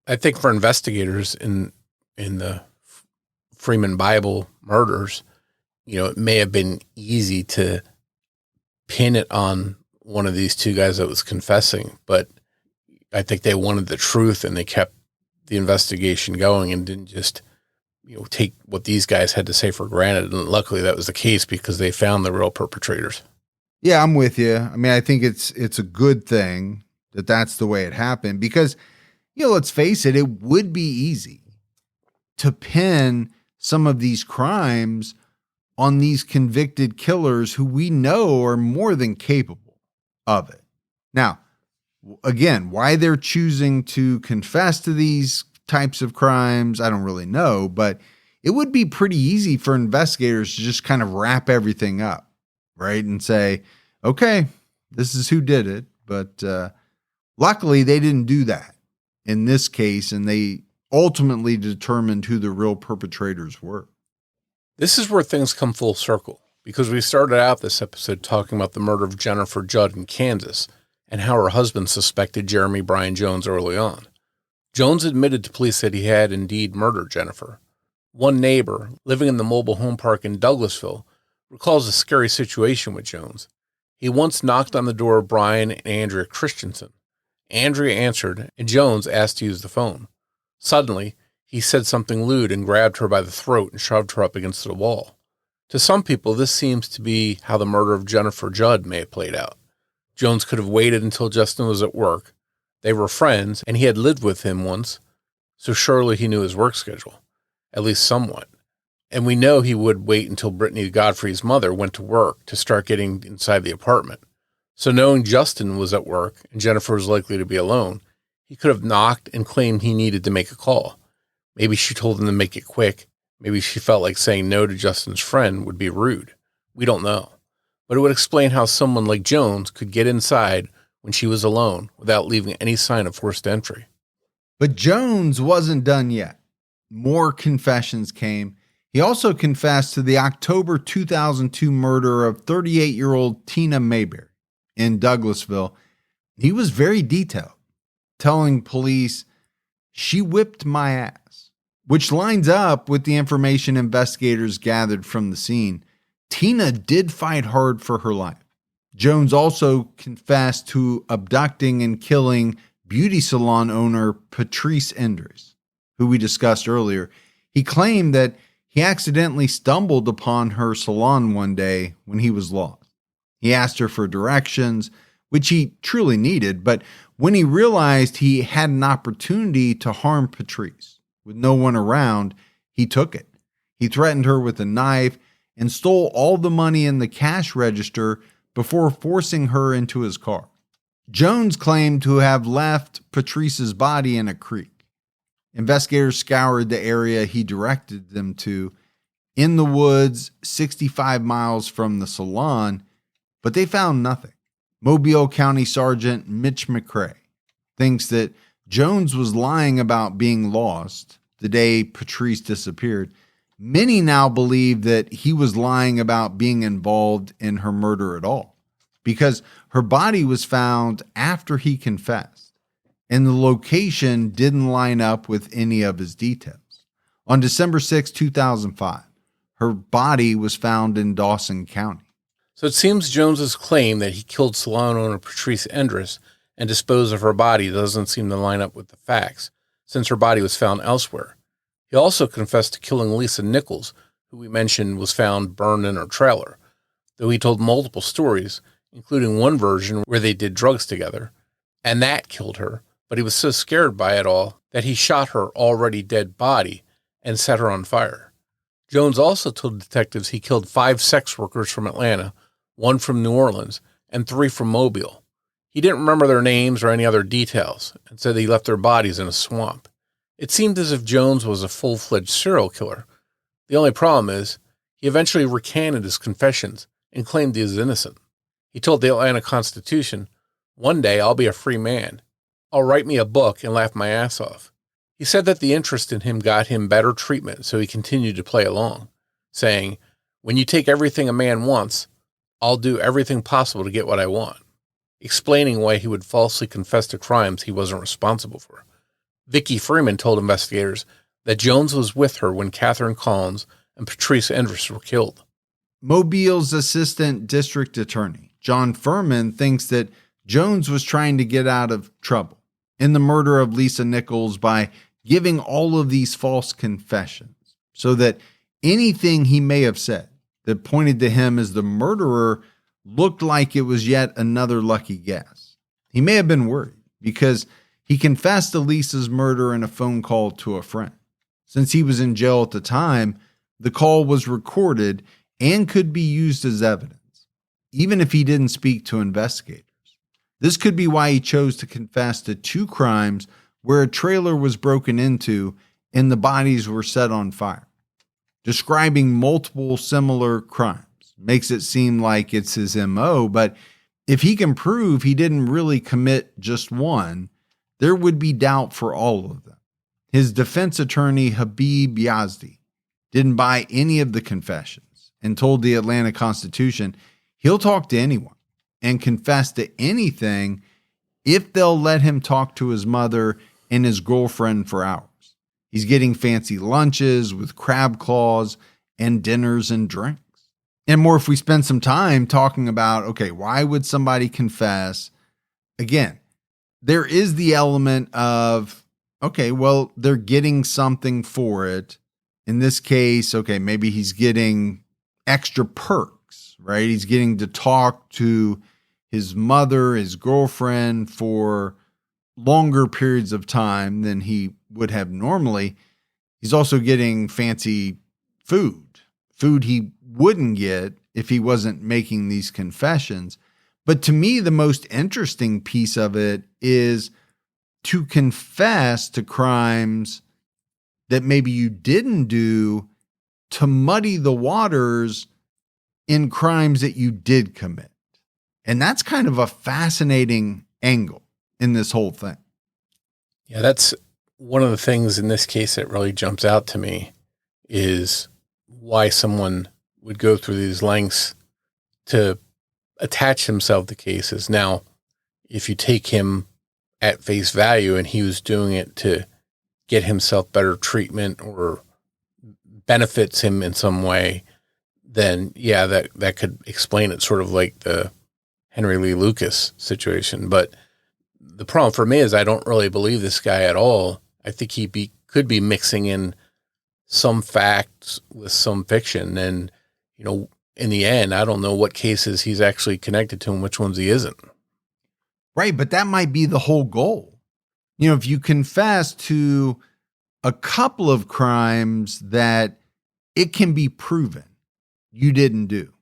I think for investigators in the Freeman Bible murders, it may have been easy to pin it on one of these two guys that was confessing, but I think they wanted the truth and they kept the investigation going and didn't just, take what these guys had to say for granted. And luckily that was the case because they found the real perpetrators. Yeah, I'm with you. I mean, I think it's a good thing that that's the way it happened because, let's face it, it would be easy to pin some of these crimes on these convicted killers who we know are more than capable of it. Now, again, why they're choosing to confess to these types of crimes, I don't really know, but it would be pretty easy for investigators to just kind of wrap everything up, right? And say, okay, this is who did it. But luckily, they didn't do that in this case, and they ultimately determined who the real perpetrators were. This is where things come full circle, because we started out this episode talking about the murder of Jennifer Judd in Kansas and how her husband suspected Jeremy Bryan Jones early on. Jones admitted to police that he had indeed murdered Jennifer. One neighbor, living in the mobile home park in Douglasville, recalls a scary situation with Jones. He once knocked on the door of Brian and Andrea Christensen. Andrea answered, and Jones asked to use the phone. Suddenly, he said something lewd and grabbed her by the throat and shoved her up against the wall. To some people, this seems to be how the murder of Jennifer Judd may have played out. Jones could have waited until Justin was at work. They were friends, and he had lived with him once, so surely he knew his work schedule, at least somewhat. And we know he would wait until Brittany Godfrey's mother went to work to start getting inside the apartment. So knowing Justin was at work and Jennifer was likely to be alone, he could have knocked and claimed he needed to make a call. Maybe she told him to make it quick. Maybe she felt like saying no to Justin's friend would be rude. We don't know. But it would explain how someone like Jones could get inside when she was alone without leaving any sign of forced entry. But Jones wasn't done yet. More confessions came. He also confessed to the October 2002 murder of 38-year-old Tina Mayberry in Douglasville. He was very detailed, telling police, "She whipped my ass," which lines up with the information investigators gathered from the scene. Tina did fight hard for her life. Jones also confessed to abducting and killing beauty salon owner Patrice Endres, who we discussed earlier. He claimed that he accidentally stumbled upon her salon one day when he was lost. He asked her for directions, which he truly needed, but when he realized he had an opportunity to harm Patrice with no one around, he took it. He threatened her with a knife and stole all the money in the cash register before forcing her into his car. Jones claimed to have left Patrice's body in a creek. Investigators scoured the area he directed them to in the woods 65 miles from the salon, but they found nothing. Mobile County Sergeant Mitch McCrae thinks that Jones was lying about being lost the day Patrice disappeared. Many now believe that he was lying about being involved in her murder at all, because her body was found after he confessed, and the location didn't line up with any of his details. On December 6, 2005, her body was found in Dawson County. So it seems Jones's claim that he killed salon owner Patrice Endres and disposed of her body doesn't seem to line up with the facts, since her body was found elsewhere. He also confessed to killing Lisa Nichols, who we mentioned was found burned in her trailer, though he told multiple stories, including one version where they did drugs together, and that killed her, but he was so scared by it all that he shot her already dead body and set her on fire. Jones also told detectives he killed 5 sex workers from Atlanta, 1 from New Orleans, and 3 from Mobile. He didn't remember their names or any other details, and said he left their bodies in a swamp. It seemed as if Jones was a full-fledged serial killer. The only problem is, he eventually recanted his confessions and claimed he was innocent. He told the Atlanta Constitution, "One day I'll be a free man. I'll write me a book and laugh my ass off." He said that the interest in him got him better treatment, so he continued to play along, saying, "When you take everything a man wants, I'll do everything possible to get what I want," explaining why he would falsely confess to crimes he wasn't responsible for. Vicki Freeman told investigators that Jones was with her when Catherine Collins and Patrice Endres were killed. Mobile's assistant district attorney, John Furman, thinks that Jones was trying to get out of trouble in the murder of Lisa Nichols by giving all of these false confessions, so that anything he may have said that pointed to him as the murderer looked like it was yet another lucky guess. He may have been worried because he confessed to Lisa's murder in a phone call to a friend. Since he was in jail at the time, the call was recorded and could be used as evidence, even if he didn't speak to investigators. This could be why he chose to confess to 2 crimes where a trailer was broken into and the bodies were set on fire. Describing multiple similar crimes makes it seem like it's his MO, but if he can prove he didn't really commit just one, there would be doubt for all of them. His defense attorney, Habib Yazdi, didn't buy any of the confessions and told the Atlanta Constitution he'll talk to anyone and confess to anything if they'll let him talk to his mother and his girlfriend for hours. He's getting fancy lunches with crab claws and dinners and drinks. And more, if we spend some time talking about, okay, why would somebody confess? Again, there is the element of, okay, well, they're getting something for it. In this case, okay, maybe he's getting extra perks, right? He's getting to talk to his mother, his girlfriend for longer periods of time than he would have normally. He's also getting fancy food he wouldn't get if he wasn't making these confessions. But to me, the most interesting piece of it is to confess to crimes that maybe you didn't do to muddy the waters in crimes that you did commit. And that's kind of a fascinating angle in this whole thing. Yeah, that's one of the things in this case that really jumps out to me is why someone would go through these lengths to attach himself to cases. Now, if you take him at face value and he was doing it to get himself better treatment or benefits him in some way, then yeah, that could explain it, sort of like the Henry Lee Lucas situation. But the problem for me is I don't really believe this guy at all. I think he could be mixing in some facts with some fiction. And, in the end, I don't know what cases he's actually connected to and which ones he isn't. Right. But that might be the whole goal. If you confess to a couple of crimes that it can be proven you didn't do,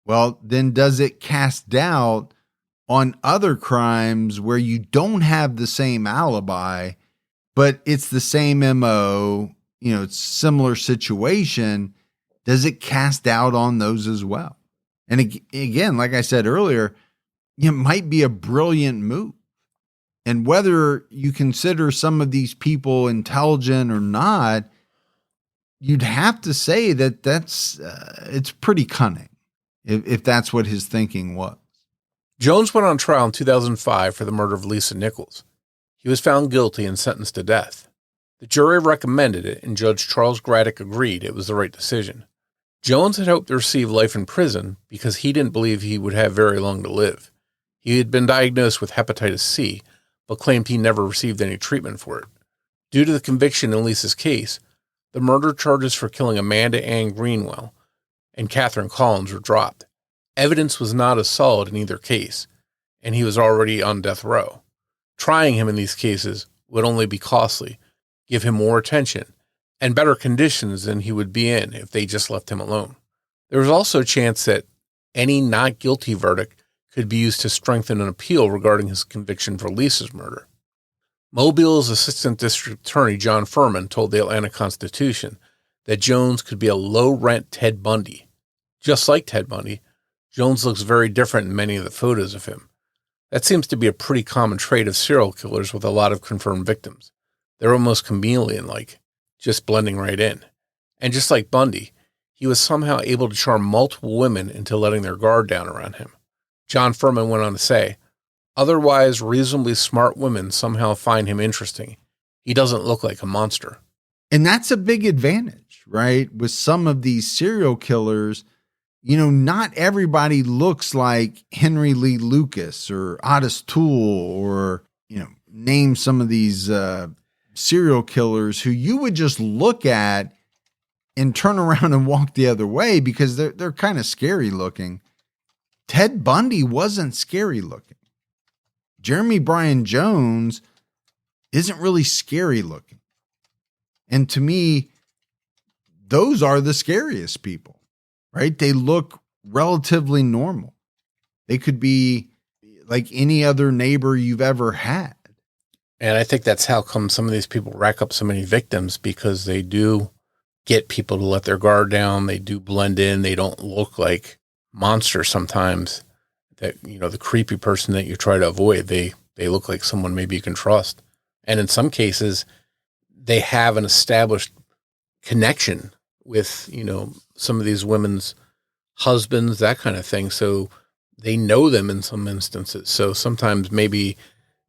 well, then does it cast doubt on other crimes where you don't have the same alibi, but it's the same MO, it's similar situation? Does it cast doubt on those as well? And again, like I said earlier, it might be a brilliant move. And whether you consider some of these people intelligent or not, you'd have to say that it's pretty cunning if that's what his thinking was. Jones went on trial in 2005 for the murder of Lisa Nichols. He was found guilty and sentenced to death. The jury recommended it, and Judge Charles Graddick agreed it was the right decision. Jones had hoped to receive life in prison because he didn't believe he would have very long to live. He had been diagnosed with hepatitis C, but claimed he never received any treatment for it. Due to the conviction in Lisa's case, the murder charges for killing Amanda Ann Greenwell and Catherine Collins were dropped. Evidence was not as solid in either case, and he was already on death row. Trying him in these cases would only be costly, give him more attention, and better conditions than he would be in if they just left him alone. There was also a chance that any not guilty verdict could be used to strengthen an appeal regarding his conviction for Lisa's murder. Mobile's Assistant District Attorney John Furman told the Atlanta Constitution that Jones could be a low-rent Ted Bundy. Just like Ted Bundy, Jones looks very different in many of the photos of him. That seems to be a pretty common trait of serial killers with a lot of confirmed victims. They're almost chameleon-like, just blending right in. And just like Bundy, he was somehow able to charm multiple women into letting their guard down around him. John Furman went on to say, otherwise reasonably smart women somehow find him interesting. He doesn't look like a monster. And that's a big advantage, right? With some of these serial killers, not everybody looks like Henry Lee Lucas or Otis Toole or, name some of these serial killers who you would just look at and turn around and walk the other way because they're kind of scary looking. Ted Bundy wasn't scary looking. Jeremy Bryan Jones isn't really scary looking. And to me, those are the scariest people, right? They look relatively normal. They could be like any other neighbor you've ever had. And I think that's how come some of these people rack up so many victims, because they do get people to let their guard down. They do blend in. They don't look like monsters sometimes. That, the creepy person that you try to avoid, they look like someone maybe you can trust. And in some cases, they have an established connection with, some of these women's husbands, that kind of thing. So they know them in some instances. So sometimes maybe,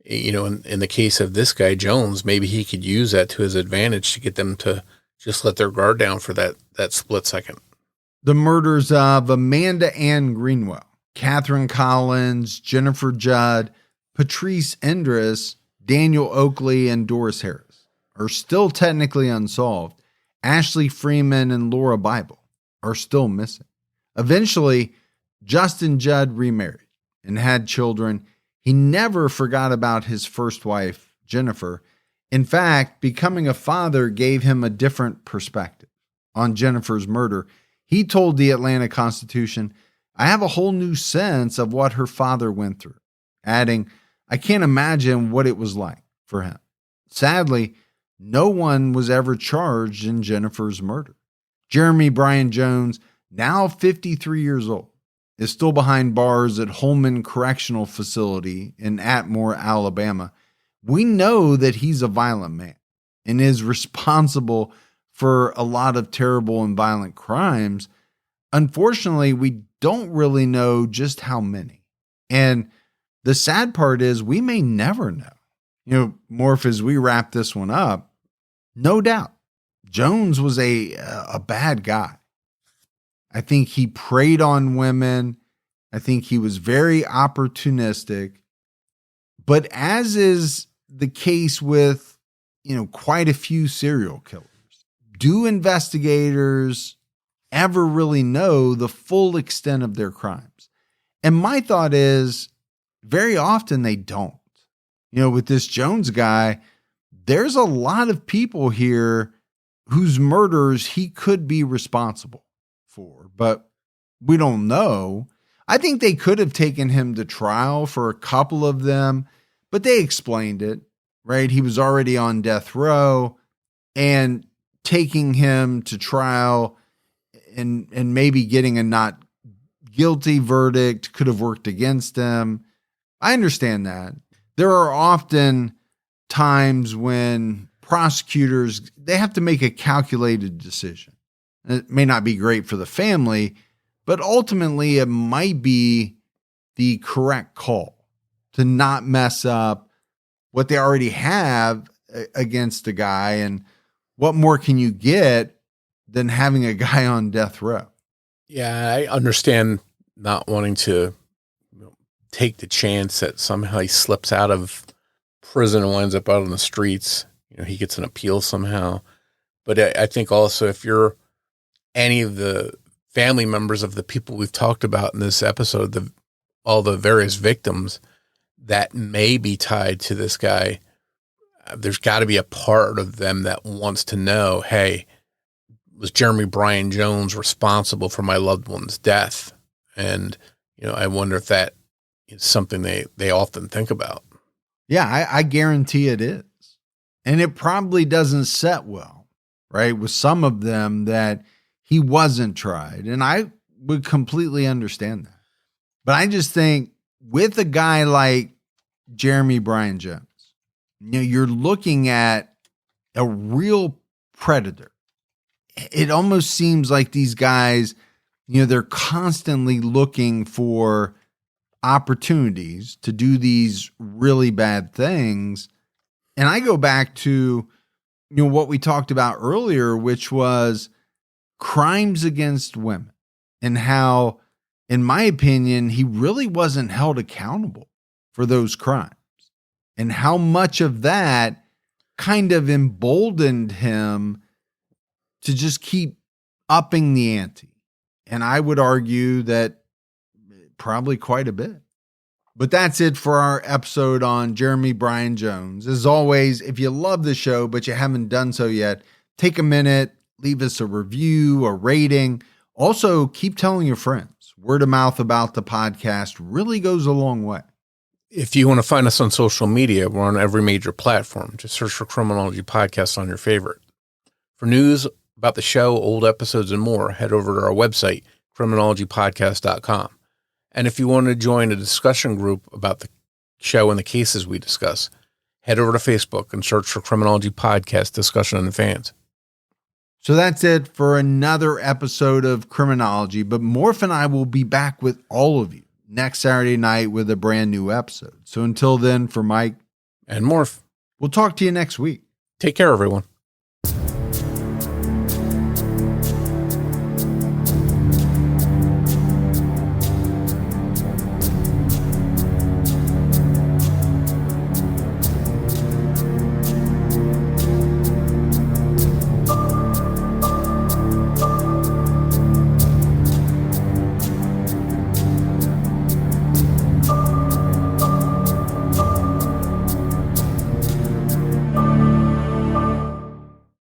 in the case of this guy, Jones, maybe he could use that to his advantage to get them to just let their guard down for that split second. The murders of Amanda Ann Greenwell, Catherine Collins, Jennifer Judd, Patrice Endress, Daniel Oakley, and Doris Harris are still technically unsolved. Ashley Freeman and Laura Bible are still missing. Eventually, Justin Judd remarried, and had children, he never forgot about his first wife, Jennifer. In fact, becoming a father gave him a different perspective on Jennifer's murder. He told the Atlanta Constitution, "I have a whole new sense of what her father went through," adding, "I can't imagine what it was like for him." Sadly, no one was ever charged in Jennifer's murder. Jeremy Bryan Jones, now 53 years old, is still behind bars at Holman Correctional Facility in Atmore, Alabama. We know that he's a violent man and is responsible for a lot of terrible and violent crimes. Unfortunately, we don't really know just how many. And the sad part is we may never know. Morf, as we wrap this one up, no doubt, Jones was a bad guy. I think he preyed on women. I think he was very opportunistic. But as is the case with, quite a few serial killers, do investigators ever really know the full extent of their crimes? And my thought is very often they don't. With this Jones guy, there's a lot of people here whose murders he could be responsible for, but we don't know. I think they could have taken him to trial for a couple of them, but they explained it, right? He was already on death row, and taking him to trial and maybe getting a not guilty verdict could have worked against him. I understand that. There are often times when prosecutors, they have to make a calculated decision. It may not be great for the family, but ultimately it might be the correct call to not mess up what they already have against a guy. And what more can you get than having a guy on death row? Yeah, I understand not wanting to take the chance that somehow he slips out of prison and winds up out on the streets. He gets an appeal somehow. But I think also if you're any of the family members of the people we've talked about in this episode, all the various victims that may be tied to this guy, there's got to be a part of them that wants to know, hey, was Jeremy Bryan Jones responsible for my loved one's death? And, I wonder if that is something they often think about. Yeah, I guarantee it is. And it probably doesn't set well, right? With some of them that he wasn't tried. And I would completely understand that. But I just think with a guy like Jeremy Bryan Jones, you're looking at a real predator. It almost seems like these guys, they're constantly looking for opportunities to do these really bad things. And I go back to, what we talked about earlier, which was crimes against women, and how, in my opinion, he really wasn't held accountable for those crimes, and how much of that kind of emboldened him to just keep upping the ante. And I would argue that probably quite a bit. But that's it for our episode on Jeremy Bryan Jones. As always, if you love the show, but you haven't done so yet, take a minute, leave us a review, a rating. Also, keep telling your friends. Word of mouth about the podcast really goes a long way. If you want to find us on social media, we're on every major platform. Just search for Criminology Podcast on your favorite. For news about the show, old episodes, and more, head over to our website, criminologypodcast.com. And if you want to join a discussion group about the show and the cases we discuss, head over to Facebook and search for Criminology Podcast Discussion and Fans. So that's it for another episode of Criminology, but Morf and I will be back with all of you next Saturday night with a brand new episode. So until then, for Mike and Morf, we'll talk to you next week. Take care, everyone.